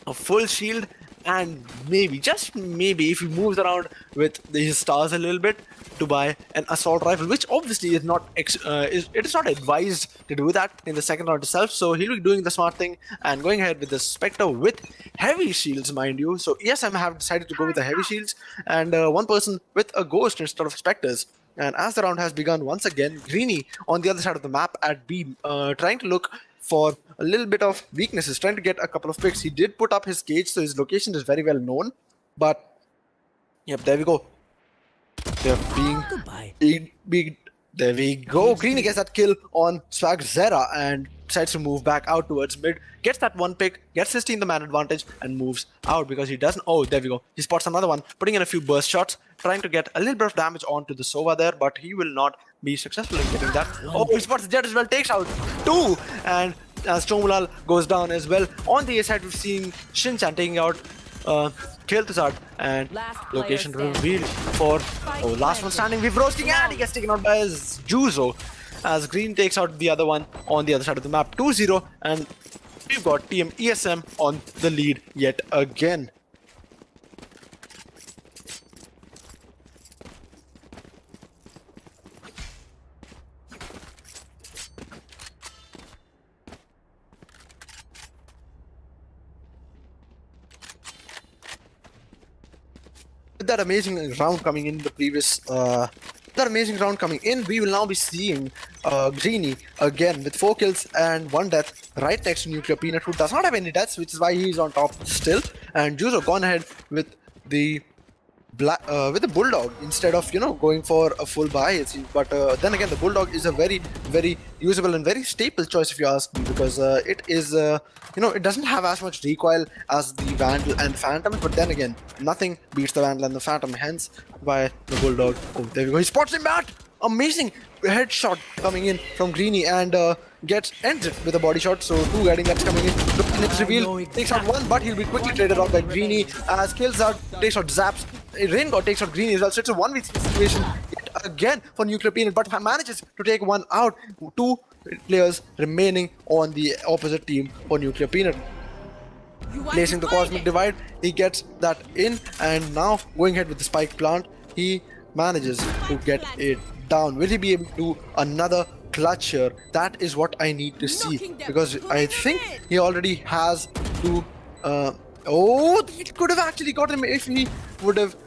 a full shield, and maybe, just maybe, if he moves around with his stars a little bit, to buy an assault rifle, which obviously is not it is not advised to do that in the second round itself. So he'll be doing the smart thing and going ahead with the Spectre with heavy shields, mind you. So ESM have decided to go with the heavy shields, and one person with a ghost instead of Spectres. And as the round has begun once again, Greeny on the other side of the map at B, trying to look for a little bit of weaknesses, trying to get a couple of picks. He did put up his cage, so his location is very well known. But yep, there we go. They're being big. There we go. Greeny gets that kill on Swag Zera and decides to move back out towards mid. Gets that one pick, gets his team the man advantage, and moves out because he doesn't. Oh, there we go. He spots another one, putting in a few burst shots, trying to get a little bit of damage onto the Sova there, but he will not be successful in getting that. Oh, he spots the Jet as well, takes out 2, and as Chomulal goes down as well. On the A side, we've seen Shinchan taking out Quater-finals, and location revealed for last one standing. We've roasting, and he gets taken out by Juzo as Green takes out the other one on the other side of the map. 2-0, and we've got Team ESM on the lead yet again. That amazing round coming in the previous we will now be seeing Greeny again with 4 kills and 1 death right next to Nuclear Peanut, who does not have any deaths, which is why he's on top still. And Juzo gone ahead with the Bulldog instead of going for a full buy. But then again, the Bulldog is a very, very usable and very staple choice if you ask me, because it is it doesn't have as much recoil as the Vandal and Phantom, but then again, nothing beats the Vandal and the Phantom, hence why the Bulldog. Oh, there we go. He spots him out. Amazing headshot coming in from Greeny, and gets ended with a body shot. So 2 guiding that's coming in. The next reveal takes out 1, but he'll be quickly traded out by Greeny as kills out, takes out Zaps. Rain God takes out Greeny as well. So it's a 1v3 situation again for Nuclear Peanut, but manages to take 1 out. 2 players remaining on the opposite team for Nuclear Peanut. Placing the Cosmic Divide, he gets that in, and now going ahead with the Spike Plant, he manages to get it down. Will he be able to do another clutch here? That is what I need to see, because I think he already has to. Oh, it could have actually got him if he would have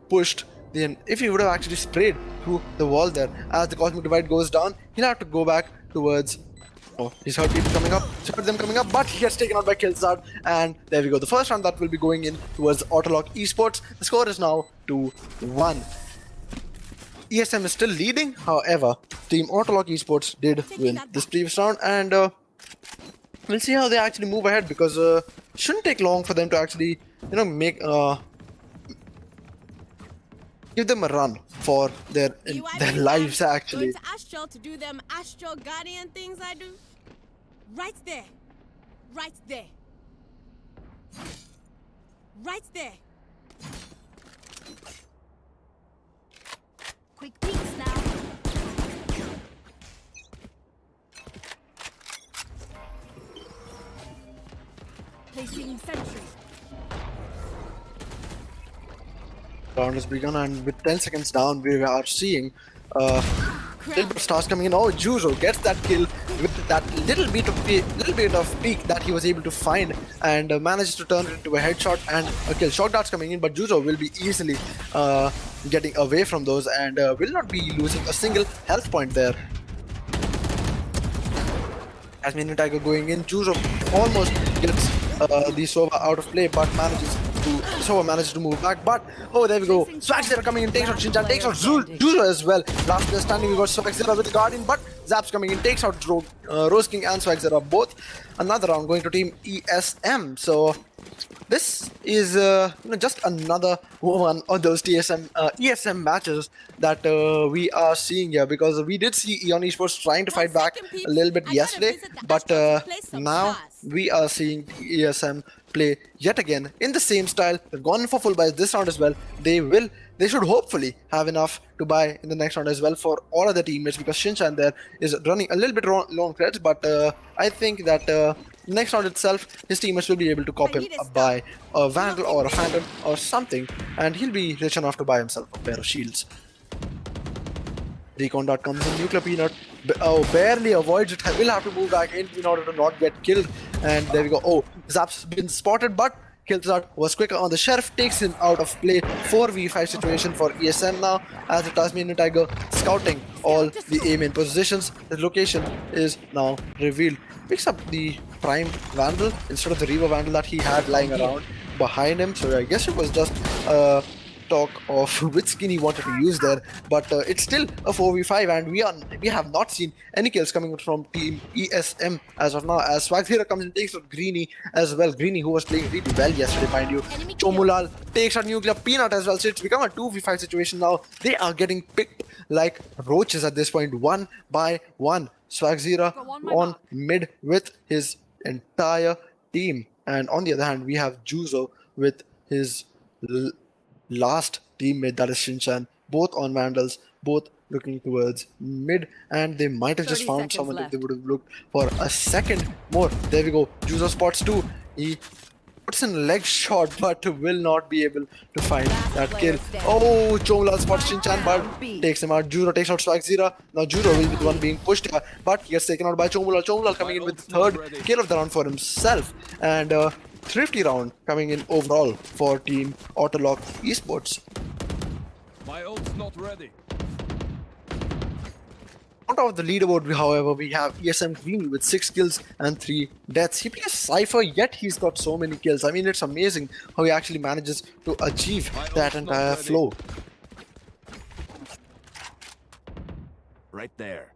pushed. Then, if he would have actually sprayed through the wall there. As the Cosmic Divide goes down, he'll have to go back towards. Oh, he's heard people coming up. He's heard them coming up, but he gets taken out by Killzard. And there we go. The first round that will be going in towards Autolock Esports. The score is now 2-1. ESM is still leading, however, Team Autolock Esports did win this previous round, and we'll see how they actually move ahead, because shouldn't take long for them to actually, make give them a run for their lives actually. Going to Astral to do them Astral Guardian things I do. Right there. Right there. Right there. Quick peeks now. Placing sentry. Round has begun, and with 10 seconds down, we are seeing little bit of stars coming in. Oh, Juzo gets that kill with that little bit of peak that he was able to find, and manages to turn it into a headshot and a kill. Shock darts coming in, but Juzo will be easily getting away from those, and will not be losing a single health point there. As Initator going in, Juzo almost gets the Sova out of play, but Sova manages to move back. But oh, there we go. Swagzera coming in, takes out Shinchan, takes out Juzo as well. Last player standing, we got Swagzera with the Guardian, but Zaps coming in, takes out Rose King and Swagzera both. Another round going to Team ESM. So this is just another one of those ESM matches that we are seeing here, because we did see Eon Esports trying to fight back a little bit yesterday, but now we are seeing ESM play yet again in the same style. They've gone for full buys this round as well. They should hopefully have enough to buy in the next round as well for all of their teammates, because Shinchan there is running a little bit low on credits, but I think that next round itself, his teammates will be able to cop him a buy, a Vandal or a Phantom or something, and he'll be rich enough to buy himself a pair of shields. Recon dot comes in, Nuclear Peanut barely avoids it, will have to move back in order to not get killed, and there we go. Oh, Zap's been spotted, but Killzart was quicker on the Sheriff, takes him out of play. 4v5 situation for ESM now, as the Tasmanian Tiger scouting all the A main positions. The location is now revealed. Picks up the Prime Vandal instead of the Reaver Vandal that he had lying around behind him. So I guess it was just talk of which skin he wanted to use there, but it's still a 4v5, and we have not seen any kills coming from Team ESM as of now, as Swagzera comes and takes out Greeny as well. Greeny, who was playing really well yesterday, mind you. Chomulal takes out Nuclear Peanut as well, so it's become a 2v5 situation now. They are getting picked like roaches at this point, one by one. Swagzera on mid with his entire team, and on the other hand, we have Juzo with his last teammate, that is Shinchan, both on Vandals, both looking towards mid, and they might have just found someone if they would have looked for a second more. There we go. Juzo spots two. He puts in a leg shot, but will not be able to find that kill. Oh, Chomulal spots Shinchan, but takes him out. Juzo takes out Swagzera. Now Juzo will be the one being pushed here, but he gets taken out by Chomulal. Chomulal coming in with the third kill of the round for himself, and thrifty round coming in overall for Team Autolock Esports. My ult's not ready. On top of the leaderboard, however, we have ESM Greeny with 6 kills and 3 deaths. He plays Cypher, yet he's got so many kills. I mean, it's amazing how he actually manages to achieve that entire flow. Right there.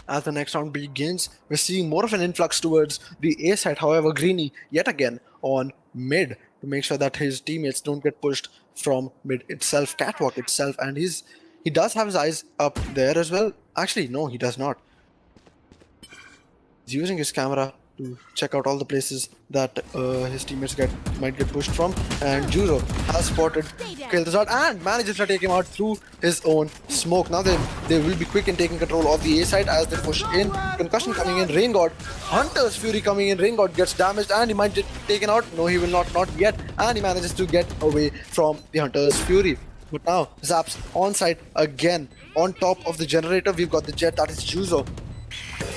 As the next round begins, we're seeing more of an influx towards the A side. However, Greeny yet again on mid to make sure that his teammates don't get pushed from mid itself, catwalk itself, and he does have his eyes up there as well. Actually, no, he does not. He's using his camera to check out all the places that his teammates might get pushed from, and Juzo has spotted Killzart and manages to take him out through his own smoke. Now they will be quick in taking control of the A side as they push in. Concussion coming in, Rain God, Hunter's Fury coming in. Rain God gets damaged and he might get taken out. No, he will not yet, and he manages to get away from the Hunter's Fury. But now Zaps on site again. On top of the generator, we've got the Jet, that is Juzo.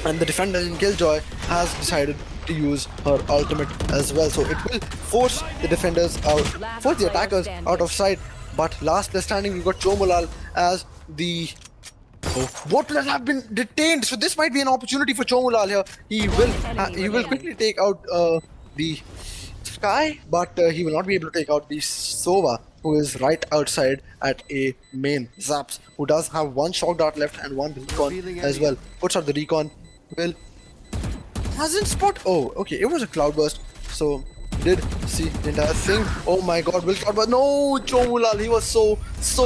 And the defender in Killjoy has decided to use her ultimate as well. So it will force the defenders out, force the attackers out of sight. But last player standing, we've got Chomulal as the both players have been detained. So this might be an opportunity for Chomulal here. He will quickly take out the Sky, but he will not be able to take out the Sova, who is right outside at a main. Zaps, who does have one shock dart left and one recon as well. Puts out the recon. Will hasn't spot. Oh, okay, it was a cloudburst. So did see the entire thing. Oh my god, will cloudburst. No, Chomulal, he was so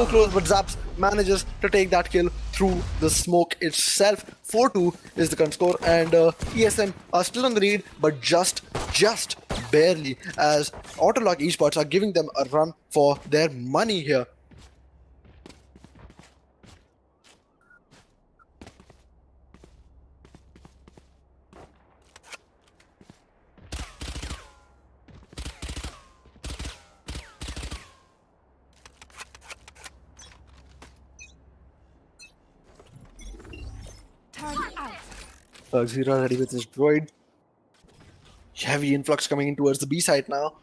close, but Zaps manages to take that kill through the smoke itself. 4-2 is the current score, and ESM are still on the lead, but just barely, as Autolock Esports are giving them a run for their money here. Zira ready with his droid. Heavy influx coming in towards the B side now.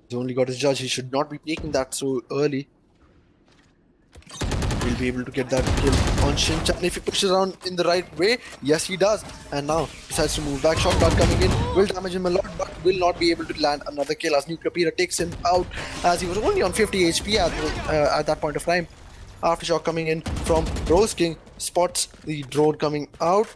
He's only got his judge. He should not be taking that so early. He'll be able to get that kill on Shinchan if he pushes around in the right way. Yes, he does. And now decides to move back. Shot dart coming in. Will damage him a lot, but will not be able to land another kill as Cruciator takes him out, as he was only on 50 HP at that point of time. Aftershock coming in from Rose King. Spots the drone coming out.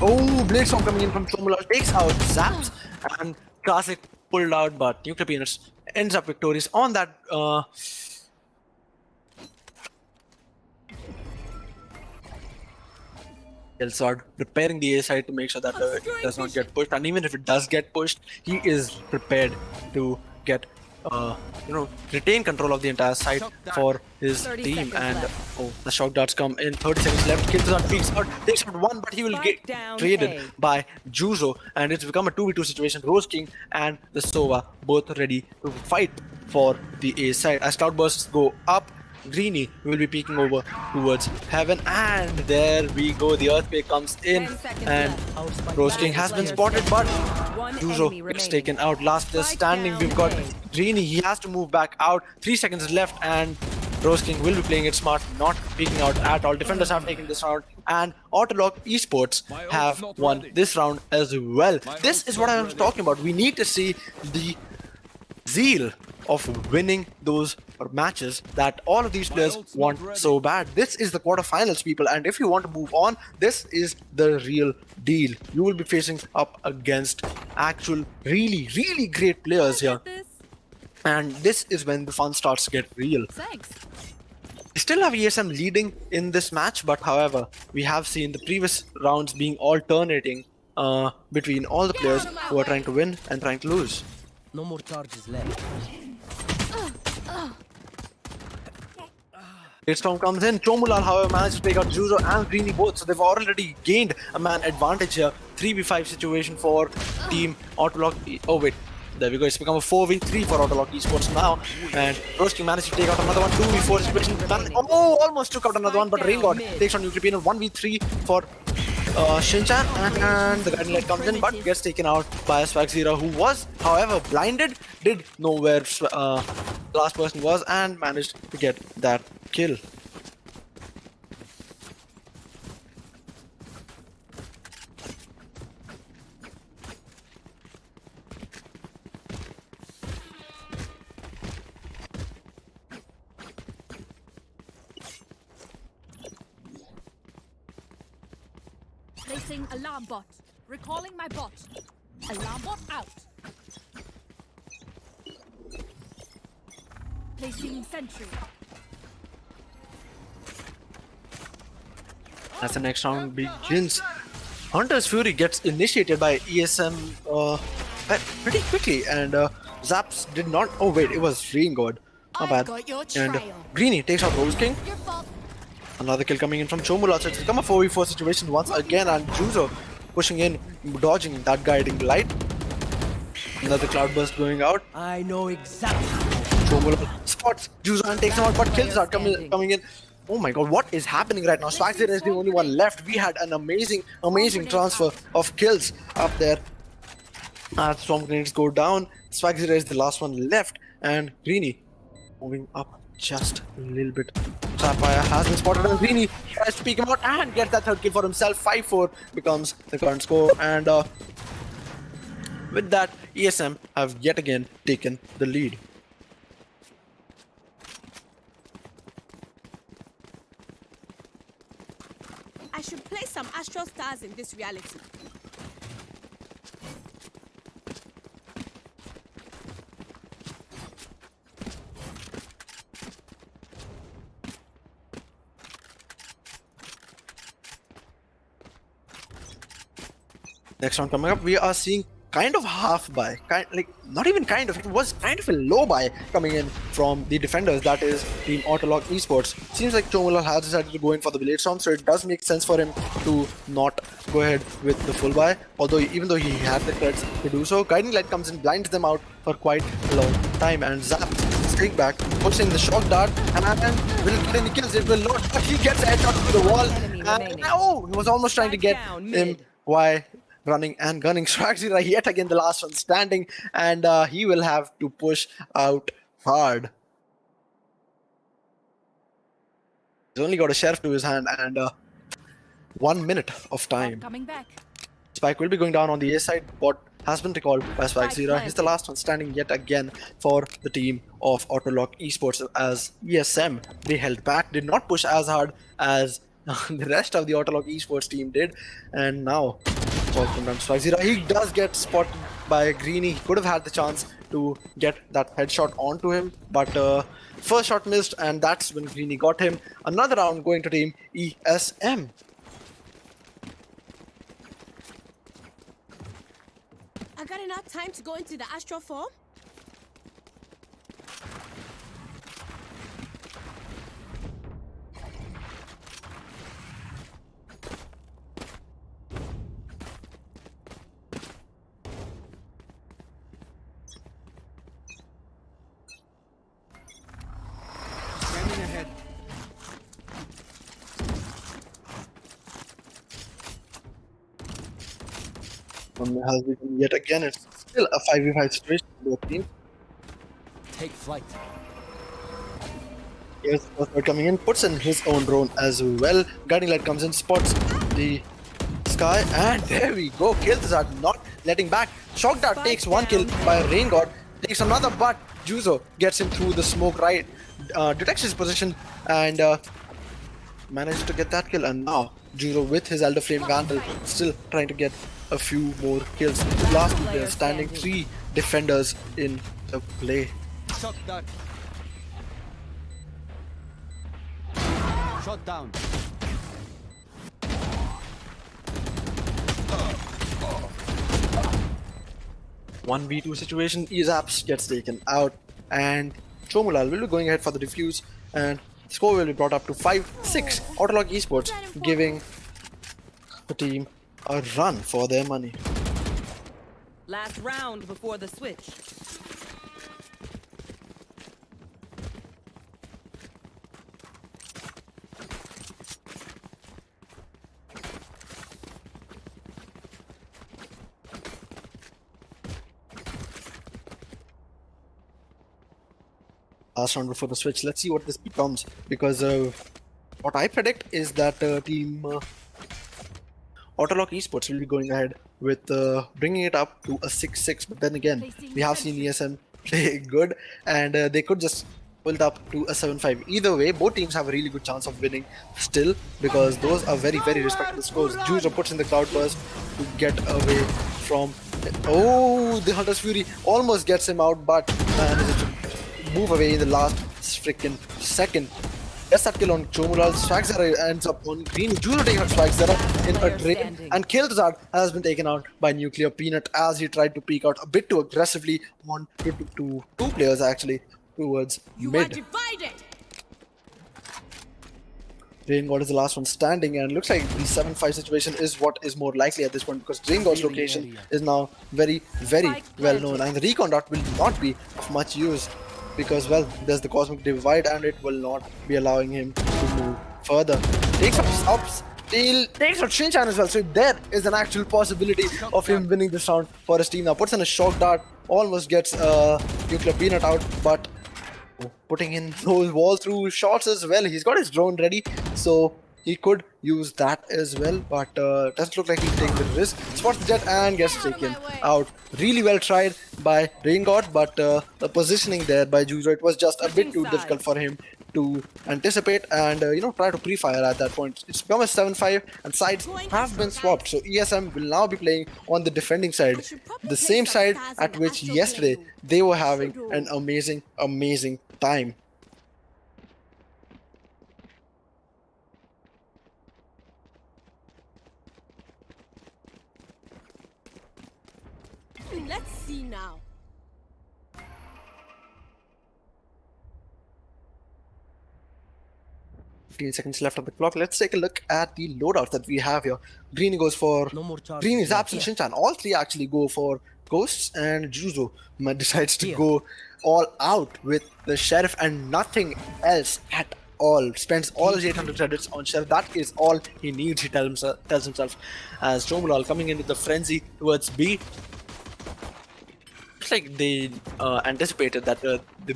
Oh, Blade Storm coming in from Chomulal takes out Zaps, and Classic pulled out, but Cruciator ends up victorious on that. Elsard preparing the A side to make sure that it does not get pushed, and even if it does get pushed, he is prepared to get retain control of the entire site for his team. And the shock darts come in. 30 seconds left. Killzart peeks out, takes out one, but he will get traded by Juzo, and it's become a 2v2 situation. Rose King and the Sova both ready to fight for the A side. As cloudbursts go up, Greeny will be peeking over towards heaven, and there we go. The earthquake comes in, and Rose King has been spotted, but Juzo gets taken out. Last player standing, we've got Greeny. He has to move back out. 3 seconds left, and Rose King will be playing it smart, not peeking out at all. Defenders have taken this round, and Autolock Esports have won this round as well. This is what I was talking about. We need to see the zeal of winning those matches that all of these players want so bad. This is the quarterfinals, people, and if you want to move on, this is the real deal. You will be facing up against actual really great players here, and this is when the fun starts to get real. We still have ESM leading in this match, but however, we have seen the previous rounds being alternating between all the players who are trying to win and trying to lose. No more charges left. Storm comes in. Chomulal, however, managed to take out Juzo and Greeny both, so they've already gained a man advantage here. 3v5 situation for Team Autolock. Oh wait, there we go. It's become a 4v3 for Autolock Esports now, and Rose King managed to take out another one. 2v4 situation. Oh, almost took out another one, but Rain God takes on Cruciator. 1v3 for Shinchan, and the Guiding Light comes in, but gets taken out by Swagzira, who was, however, blinded, did know where the last person was, and managed to get that kill. Placing alarm bot. Recalling my bot. Alarm bot out. Placing sentry. As the next round begins, Hunter's Fury gets initiated by ESM pretty quickly, and Zaps did not. Oh wait, it was Rain God. Not bad. And Greeny takes out Rose King. Another kill coming in from Chomulal, so it's become a 4v4 situation once again, and Juzo pushing in, dodging that Guiding Light. Another cloudburst going out. I know exactly. Chomulal spots Juzo and takes him out, but kills are coming in. Oh my god, what is happening right now? Swagzira is the only one left. We had an amazing transfer of kills up there. As storm grenades go down, Swagzilla is the last one left, and Greeny moving up just a little bit. Sapphire has been spotted, and Greeny tries to peek him out and gets that third kill for himself. 5-4 becomes the current score, and with that, ESM have yet again taken the lead. I should play some Astral Stars in this reality. Next round coming up, we are seeing kind of half buy, not even kind of, it was kind of a low buy coming in from the defenders, that is Team Autolock Esports. Seems like Chomulal has decided to go in for the blade storm, so it does make sense for him to not go ahead with the full buy, although even though he had the creds to do so. Guiding Light comes in, blinds them out for quite a long time, and Zap staying back, pushing the shock dart, and will get any kills, it will not, but he gets a headshot through the wall, and oh, he was almost trying to get him. Why? Running and gunning. Swagzilla yet again the last one standing, and he will have to push out hard. He's only got a sheriff to his hand and 1 minute of time. Coming back. Spike will be going down on the A side. Bot has been recalled by Swagzilla. He's the last one standing yet again for the team of Autolock Esports, as ESM, they held back, did not push as hard as the rest of the Autolock Esports team did, and now Swagzilla, he does get spotted by Greeny. He could have had the chance to get that headshot onto him, but first shot missed, and that's when Greeny got him. Another round going to team ESM. I got enough time to go into the Astral form? Has been yet again, it's still a 5v5 situation for both teams. Take flight. Here's the first bird coming in, puts in his own drone as well. Guiding Light comes in, spots the sky, and there we go. Kills are not letting back. Shock Dart takes one kill by Rain God, takes another, but Juzo gets him through the smoke, right? Detects his position and managed to get that kill, and now Juzo with his Elder Flame Vandal still trying to get a few more kills. The last two players standing, 3 defenders in the play. Shot dart. Shot down. 1v2 situation, Ezaps gets taken out, and Chomulal will be going ahead for the defuse, and the score will be brought up to 5-6. Autolock Esports giving the team a run for their money. Last round before the switch. Last round before the switch. Let's see what this becomes, because what I predict is that team Autolock Esports will be going ahead with bringing it up to a 6-6, but then again, we have seen ESM play good, and they could just pull it up to a 7-5. Either way, both teams have a really good chance of winning still, because those are very, very respectable scores. Juzo puts in the cloud burst to get away from... Oh, the Hunter's Fury almost gets him out, but manages to move away in the last freaking second. Gets that kill on Chomulal. Swagzilla ends up on green. Juzo taking out Swagzilla in a drain, and Kiltazard has been taken out by Nuclear Peanut as he tried to peek out a bit too aggressively on two players actually towards mid. Rain God is the last one standing, and looks like the 7-5 situation is what is more likely at this point, because Rain God's location is now very, very well known, and the recon dot will not be of much use, because, well, there's the Cosmic Divide and it will not be allowing him to move further. Takes He takes out Shinchan as well, so there is an actual possibility of him winning this round for his team. Now puts in a shock dart, almost gets Nuclear Peanut out, but putting in those wall through shots as well. He's got his drone ready, so he could use that as well, but doesn't look like he's taking the risk. Spots the jet and gets taken out. Really well tried by Rain God, but the positioning there by Juzo, it was just a bit too difficult for him to anticipate and try to pre-fire at that point. It's become a 7-5 and sides have been swapped, so ESM will now be playing on the defending side, the same side at which yesterday they were having an amazing time. Let's see now. 15 seconds left on the clock. Let's take a look at the loadouts that we have here. Greeny goes for Greeny, Zaps, and Shinchan. All three actually go for Ghosts, and Juzo decides to go all out with the Sheriff and nothing else at all. Spends all his 800 credits on Sheriff. That is all he needs, he tells himself. As Chomulal coming into the frenzy towards B. Looks like they anticipated that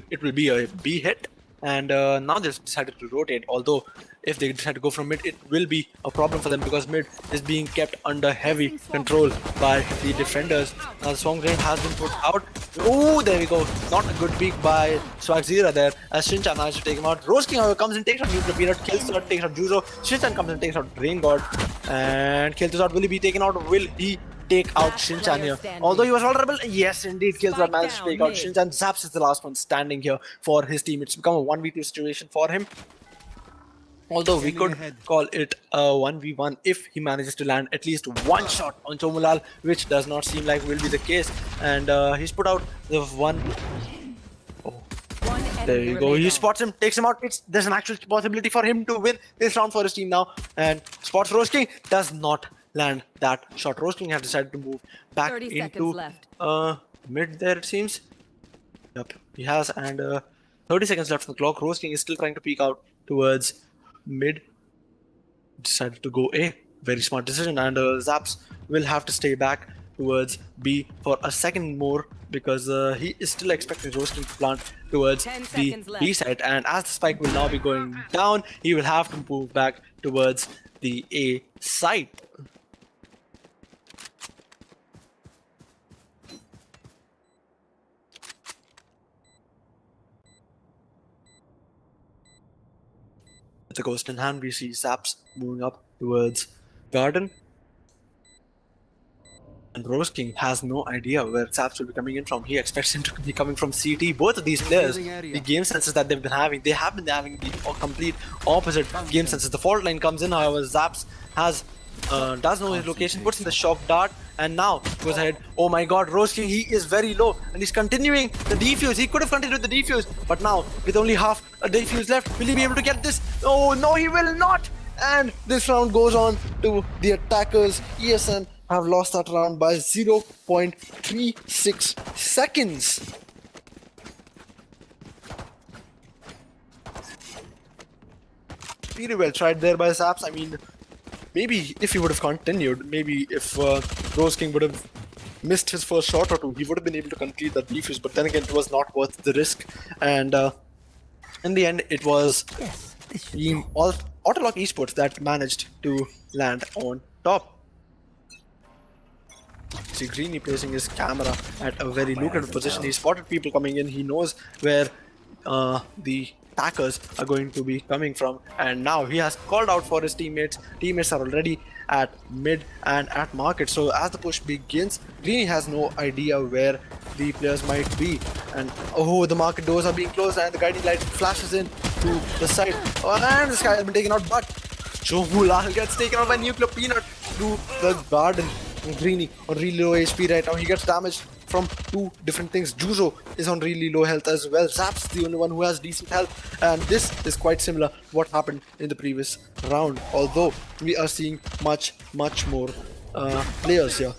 it will be a B hit. And now they've decided to rotate, although if they decide to go from mid, it will be a problem for them because mid is being kept under heavy control by the defenders. Now the Song Grenade has been put out. Oh, there we go. Not a good peek by Swagzera there as Shinchan managed to take him out. Rose King, however, comes and takes out Nuclear Peanut, kills the takes out Juzo. Shinchan comes and takes out Rain God and Kilthuzad. Will he be taken out? Will he take out Shinchan here? Although he was vulnerable, yes indeed, Kilthuzad managed to take out Shinchan. Zaps is the last one standing here for his team. It's become a 1v2 situation for him. Although we could call it a 1v1 if he manages to land at least one shot on Chomulal, which does not seem like will be the case. And he's put out the one. Oh, there you go. He spots him, takes him out. There's an actual possibility for him to win this round for his team now. And spots Rose King, does not land that shot. Rose King has decided to move back into mid there, it seems. Yep, he has, and 30 seconds left on the clock. Rose King is still trying to peek out towards mid. Decided to go A. Very smart decision, and Zaps will have to stay back towards B for a second more because he is still expecting Rose King to plant towards the B side, and as the spike will now be going down, he will have to move back towards the A side. With the Ghost in hand, we see Zaps moving up towards Garden. And Rose King has no idea where Zaps will be coming in from. He expects him to be coming from CT. Both of these players, the game senses that they've been having, they have been having the complete opposite game senses. The fault line comes in, however, Zaps has does know his location, puts in the shock dart, and now goes ahead. Oh my god, Rose King, he is very low, and he's continuing the defuse. He could have continued the defuse, but now with only half a defuse left, will he be able to get this? Oh no, he will not! And this round goes on to the attackers. ESN have lost that round by 0.36 seconds. Really well tried there by Zaps. I mean, maybe if he would have continued, maybe if Rose King would have missed his first shot or two, he would have been able to complete that defuse, but then again, it was not worth the risk. And in the end, it was Team Autolock Esports that managed to land on top. See Greeny placing his camera at a very lucrative position. He spotted people coming in. He knows where the attackers are going to be coming from, and now he has called out for his teammates. Teammates are already at mid and at market, so as the push begins, Greeny has no idea where the players might be. And oh, the market doors are being closed and the guiding light flashes in to the side. Oh, and this guy has been taken out, but Chomulal gets taken out by Nuclear Peanut through the garden. Greeny on really low HP right now. He gets damaged from two different things. Juzo is on really low health as well. Zap's the only one who has decent health, and this is quite similar to what happened in the previous round, although we are seeing much more players here.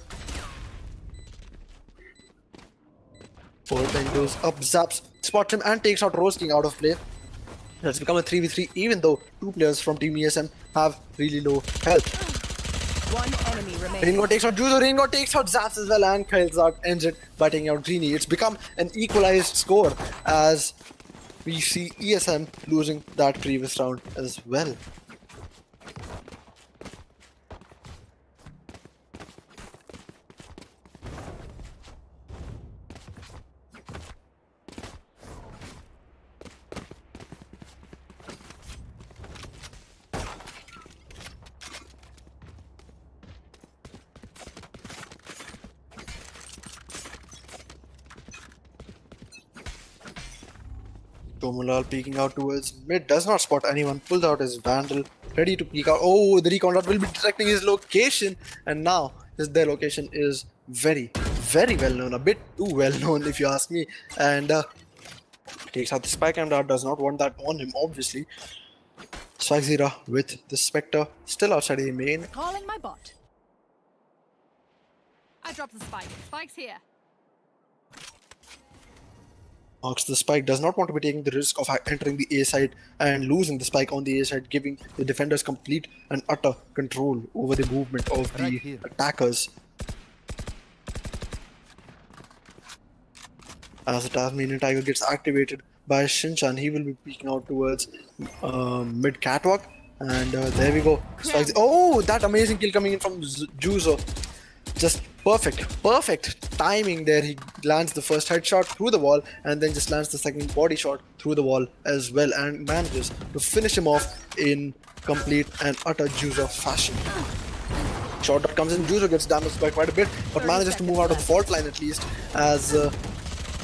Forward line goes up. Zaps spots him and takes out Rose King out of play. It's become a 3v3 even though two players from Team ESM have really low health. One enemy remaining. Ringo takes out Juzo, Ringo takes out Zaps as well, and Khalzad ends it by taking out Greeny. It's become an equalized score as we see ESM losing that previous round as well. Tomulal peeking out towards mid, does not spot anyone, pulls out his Vandal, ready to peek out. Oh, the recon dot will be detecting his location, and now their location is very, very well known, a bit too well known if you ask me. And takes out the spike, and does not want that on him, obviously. Swagzera with the Spectre still outside A main. Calling my bot. I dropped the spike. Spike's here. Marks the spike, does not want to be taking the risk of entering the A side and losing the spike on the A side, giving the defenders complete and utter control over the movement of the attackers. As the Tasmanian Tiger gets activated by Shinchan, he will be peeking out towards mid catwalk, and there we go. Spikes. Oh, that amazing kill coming in from Juzo. Just perfect timing there. He lands the first headshot through the wall and then just lands the second body shot through the wall as well, and manages to finish him off in complete and utter Juzo fashion. Shot that comes in, Juzo gets damaged by quite a bit, but manages to move out of the fault line at least, as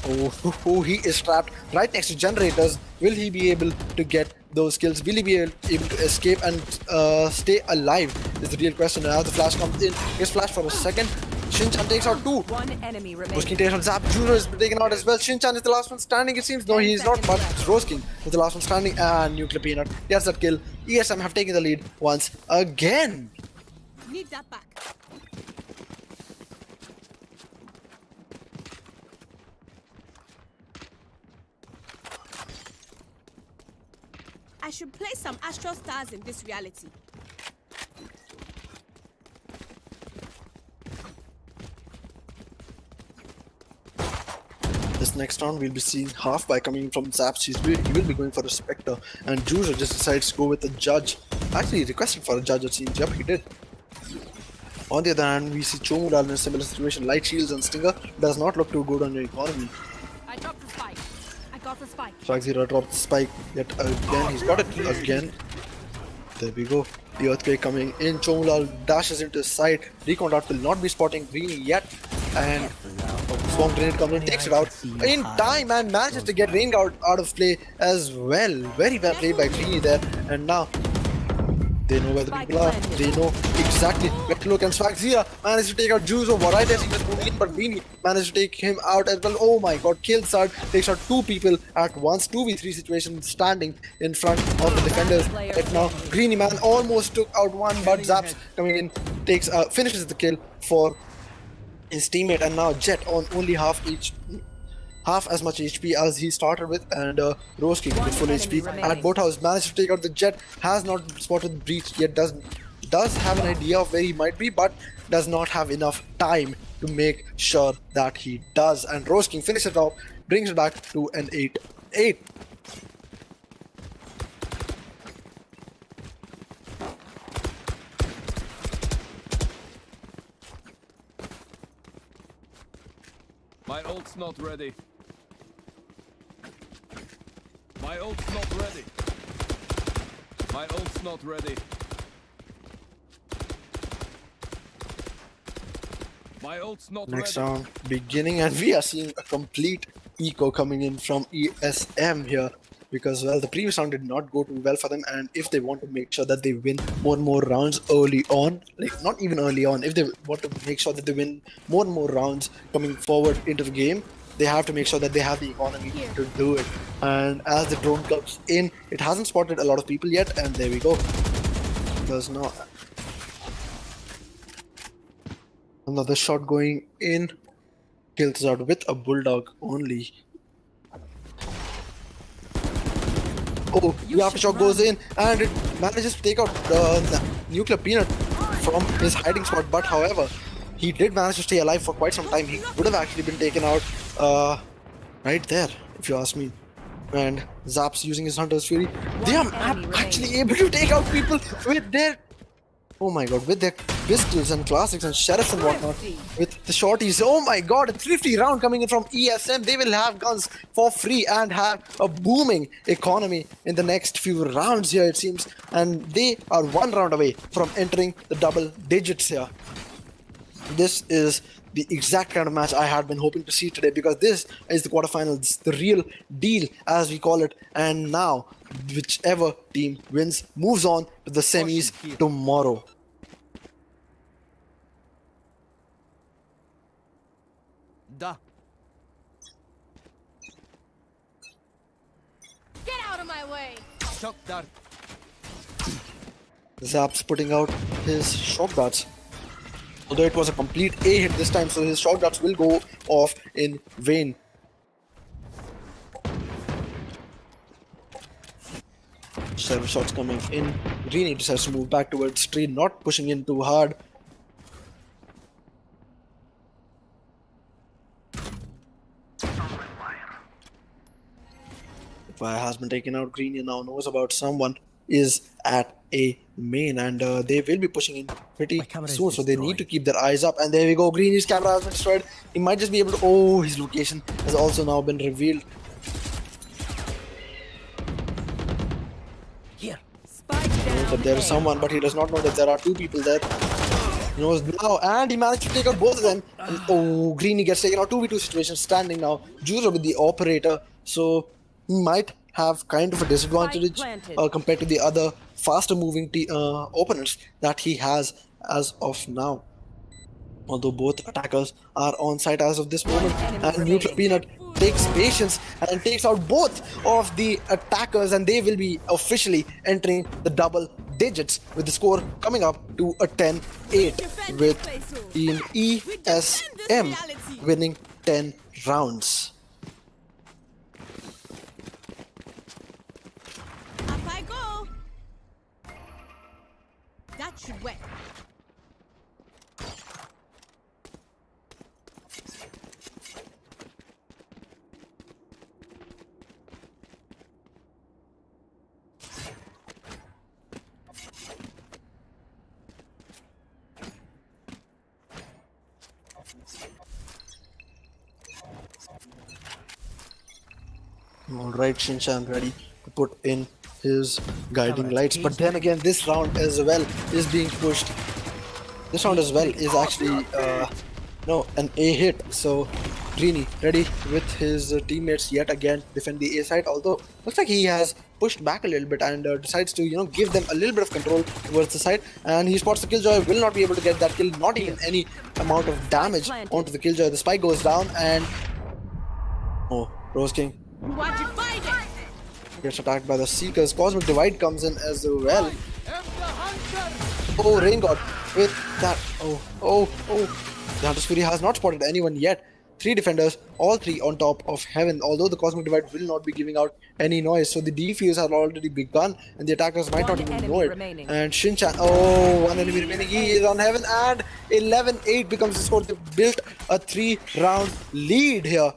he is trapped right next to generators. Will he be able to get those kills? Will he be able to escape and stay alive is the real question. Now the flash comes in, gets flashed for a second. Shinchan takes out two. One enemy remaining. Rosking takes out Zap. Juzo is taken out as well. Shinchan is the last one standing, it seems. No, he is not, but Rosking is the last one standing, and Nuclear Peanut gets that kill. ESM have taken the lead once again. Need that back. I should play some Astral Stars in this reality. This next round we'll be seeing half by coming from Zaps. He will be going for a Spectre, and Juzo just decides to go with the Judge. Actually requested for a Judge, it seems. Yep, he did. On the other hand, we see Chomudal in a similar situation. Light Shields and Stinger does not look too good on your economy. I dropped the spike. I got the spike. Swagzera dropped the spike yet again. He's got it again. There we go. The Earthquake coming in. Chomulal dashes into his side. Recon Dot will not be spotting Greeny yet. And Swarm Grenade comes in, takes it out in time, and manages to get Rain out of play as well. Very well played by Greeny there. And now they know where the people are. They know exactly where to look. And Swagzera managed to take out Juzo. Right as he was moving in, but Greeny managed to take him out as well. Oh my god, Khalzad takes out two people at once. 2v3 situation, standing in front of the defenders. Right now, Greeny man almost took out one, but Zaps coming in finishes the kill for his teammate. And now Jet on only half as much HP as he started with, and Roski with full HP at Boathouse managed to take out the Jet. Has not spotted the breach yet, does have an idea of where he might be, but does not have enough time to make sure that he does. And Roski finishes it off, brings it back to an 8-8. My ult's not ready. My ult's not ready. My ult's not ready. My ult's not ready. Next round beginning, and we are seeing a complete eco coming in from ESM here, because well, the previous round did not go too well for them, and if they want to make sure that they win more and more rounds early on, like not even early on, if they want to make sure that they win more and more rounds coming forward into the game, they have to make sure that they have the economy to do it. And as the drone comes in, it hasn't spotted a lot of people yet, and there we go. There's no another shot going in. Khalzad with a Bulldog only. Oh, the aftershock goes in and it manages to take out the nuclear peanut from his hiding spot. But however, he did manage to stay alive for quite some time. He would have actually been taken out right there, if you ask me. And Zap's using his Hunter's Fury. They are actually able to take out people with their... Oh my god, with their pistols and classics and sheriffs and whatnot. With the shorties. Oh my god, a thrifty round coming in from ESM. They will have guns for free and have a booming economy in the next few rounds here, it seems. And they are 1 round away from entering the double digits here. This is the exact kind of match I had been hoping to see today, because this is the quarterfinals, the real deal as we call it. And now, whichever team wins moves on to the semis tomorrow. Da. Get out of my way. Shock dart. Zap's putting out his shock darts. Although it was a complete A hit this time, so his shock darts will go off in vain. Several shots coming in. Greeny decides to move back towards tree, not pushing in too hard. Fire has been taken out. Greeny now knows about someone is at a main, and they will be pushing in pretty soon, so they need to keep their eyes up. And there we go, Greeny's camera has been destroyed. He might just be able to... Oh, his location has also now been revealed. Here. Spike He knows down. that there is someone, but he does not know that there are 2 people there. He knows now, and he managed to take out both of them. And, oh, Greeny gets taken out. 2v2 situation standing now. Juzo with the operator, so he might have kind of a disadvantage compared to the other faster moving opponents that he has as of now. Although both attackers are on site as of this moment, and Nuclear Peanut takes patience and takes out both of the attackers, and they will be officially entering the double digits with the score coming up to a 10-8 with Team ESM winning 10 rounds. Up I go. That should work. Alright, Shinchan ready to put in his guiding lights, but then again this round as well is being pushed. This round as well is actually an A hit, so Greeny ready with his teammates yet again defend the A side, although looks like he has pushed back a little bit and decides to give them a little bit of control towards the side, and he spots the Killjoy, will not be able to get that kill, not even any amount of damage onto the Killjoy. The spike goes down and Rose King gets attacked by the Seekers. Cosmic Divide comes in as well. Oh, Rain God with that. Oh. The Hunter's Fury has not spotted anyone yet. 3 defenders, all 3 on top of Heaven, although the Cosmic Divide will not be giving out any noise. So the defuse has already begun and the attackers might not even know it. Remaining. And Shinchan, 1 enemy remaining. He is on Heaven, and 11-8 becomes the score. They built a 3-round lead here.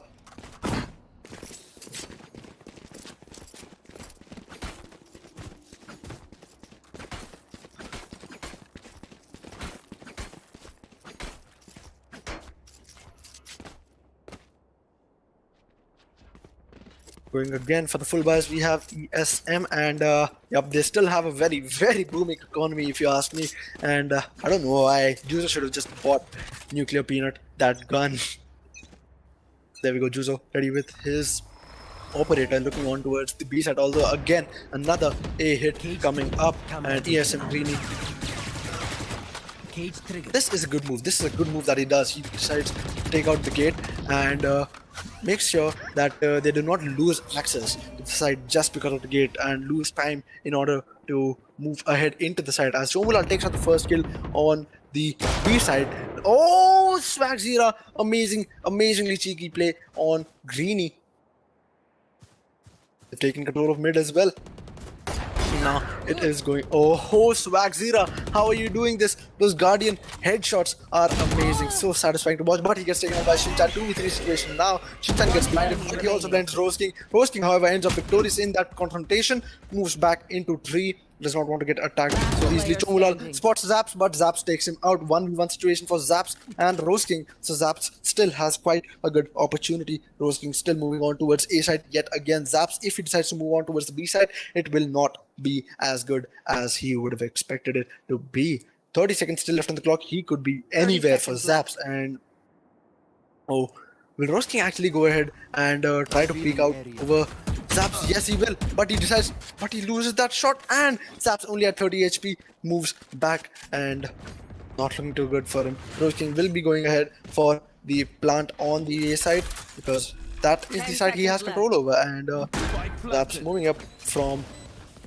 Going again for the full buys, we have ESM, and they still have a very, very booming economy if you ask me. And I don't know why Juzo should have just bought Nuclear Peanut that gun. There we go, Juzo ready with his operator looking on towards the B side, although again another A hit coming up, and ESM Greeny. This is a good move. This is a good move that he does. He decides to take out the gate and make sure that they do not lose access to the side just because of the gate and lose time in order to move ahead into the side. As Shomula takes out the first kill on the B side. Oh, Swag Zera, amazingly cheeky play on Greeny. They've taken control of mid as well. now it is going. Oh, Swag Zira, how are you doing this? Those Guardian headshots are amazing, so satisfying to watch. But he gets taken out by Shinchan. 2v3 situation now. Shinchan gets blinded, but he also blinds Rose King. Rose King, however, ends up victorious in that confrontation. Moves back into 3. Does not want to get attacked so easily. Chomulal spots Zaps, but Zaps takes him out. 1v1 situation for Zaps and Rose King. So Zaps still has quite a good opportunity. Rose King still moving on towards A side yet again. Zaps, if he decides to move on towards the B side, it will not be as good as he would have expected it to be. 30 seconds still left on the clock. He could be anywhere for Zaps. And oh, will Rose King actually go ahead and try to peek out over Zaps? Yes, he will, but he decides, but he loses that shot, and Zaps only at 30 HP moves back, and not looking too good for him. Rose King will be going ahead for the plant on the A side, because that is the side he has control over, and Zaps moving up from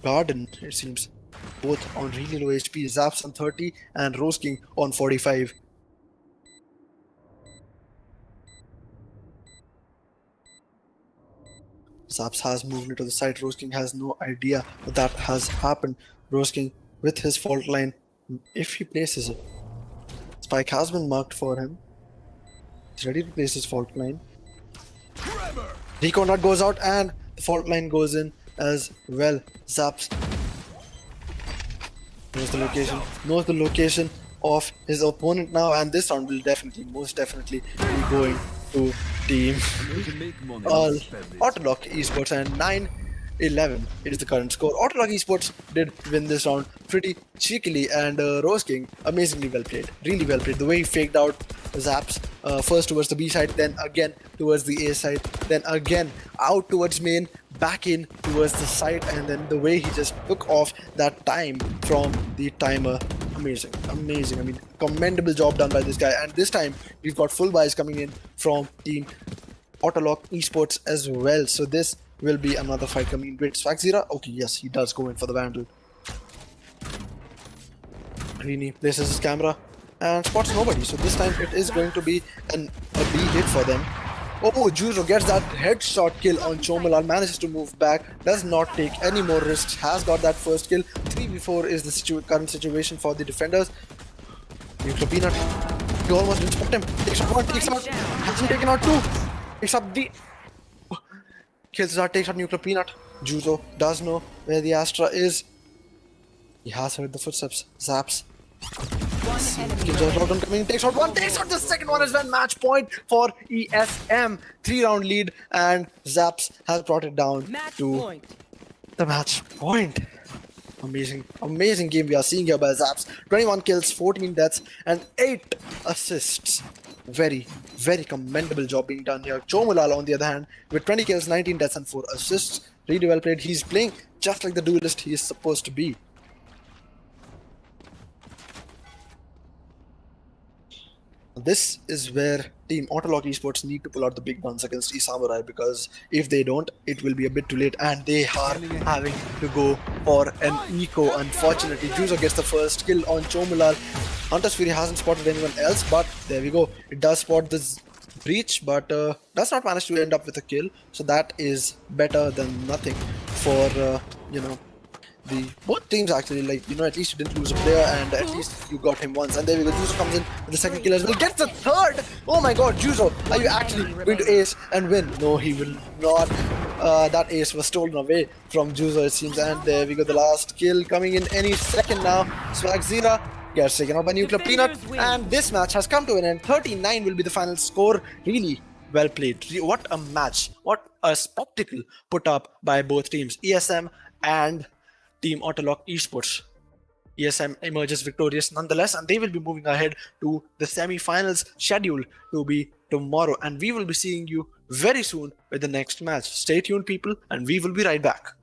Garden, it seems. Both on really low HP, Zaps on 30 and Rose King on 45. Zaps has moved into the side. Rose King has no idea that has happened. Rose King with his fault line, if he places it. Spike has been marked for him. He's ready to place his fault line. Recon goes out and the fault line goes in as well. Zaps knows the location of his opponent now, and this round will definitely, most definitely be going to team Autolock Esports, and 9-11 is the current score. Autolock Esports did win this round pretty cheekily, and Rose King amazingly well played, really well played. The way he faked out Zaps first towards the B side, then again towards the A side, then again out towards main, back in towards the side, and then the way he just took off that time from the timer. Amazing. I mean, commendable job done by this guy. And this time we've got full buys coming in from team Autolock Esports as well. So this will be another fight coming in. Wait, Swag Zira? Okay, yes, he does go in for the Vandal. Greeny places his camera and spots nobody. So this time it is going to be a B hit for them. Oh, Juzo gets that headshot kill on Chomulal, manages to move back, does not take any more risks, has got that first kill. 3v4 is the current situation for the defenders. Nuclear Peanut, he almost didn't spot him. Takes out one, takes out, hasn't taken out two. Takes up the... Kills that, takes out Nuclear Peanut. Juzo does know where the Astra is. He has heard the footsteps. Zaps. Takes out one, takes out the second one as well. Match point for ESM. 3-round lead, and Zaps has brought it down to the match point. Amazing game we are seeing here by Zaps. 21 kills, 14 deaths, and 8 assists. Very commendable job being done here. Chomulal, on the other hand, with 20 kills, 19 deaths, and 4 assists. Really well played. He's playing just like the duelist he is supposed to be. This is where team Autolock Esports need to pull out the big guns against E-Samurai, because if they don't, it will be a bit too late, and they are having to go for an eco. Unfortunately, Juzo gets the first kill on Chomulal. Hunter's Fury hasn't spotted anyone else, but there we go. It does spot this breach, but does not manage to end up with a kill, so that is better than nothing for, you know, both teams actually. Like, you know, at least you didn't lose a player, and at least you got him once. And there we go, Juzo comes in with the second kill as well, gets the third. Oh my god, Juzo, are you actually going to ace and win? No, he will not. That ace was stolen away from Juzo, it seems. And there we go, the last kill coming in any second now. Swag Zira gets taken out by Nuclear Peanut, and this match has come to an end. 39 will be the final score. Really well played. What a match, what a spectacle put up by both teams, ESM and team Autolock Esports. ESM emerges victorious nonetheless, and they will be moving ahead to the semi-finals scheduled to be tomorrow, and we will be seeing you very soon with the next match. Stay tuned, people, and we will be right back.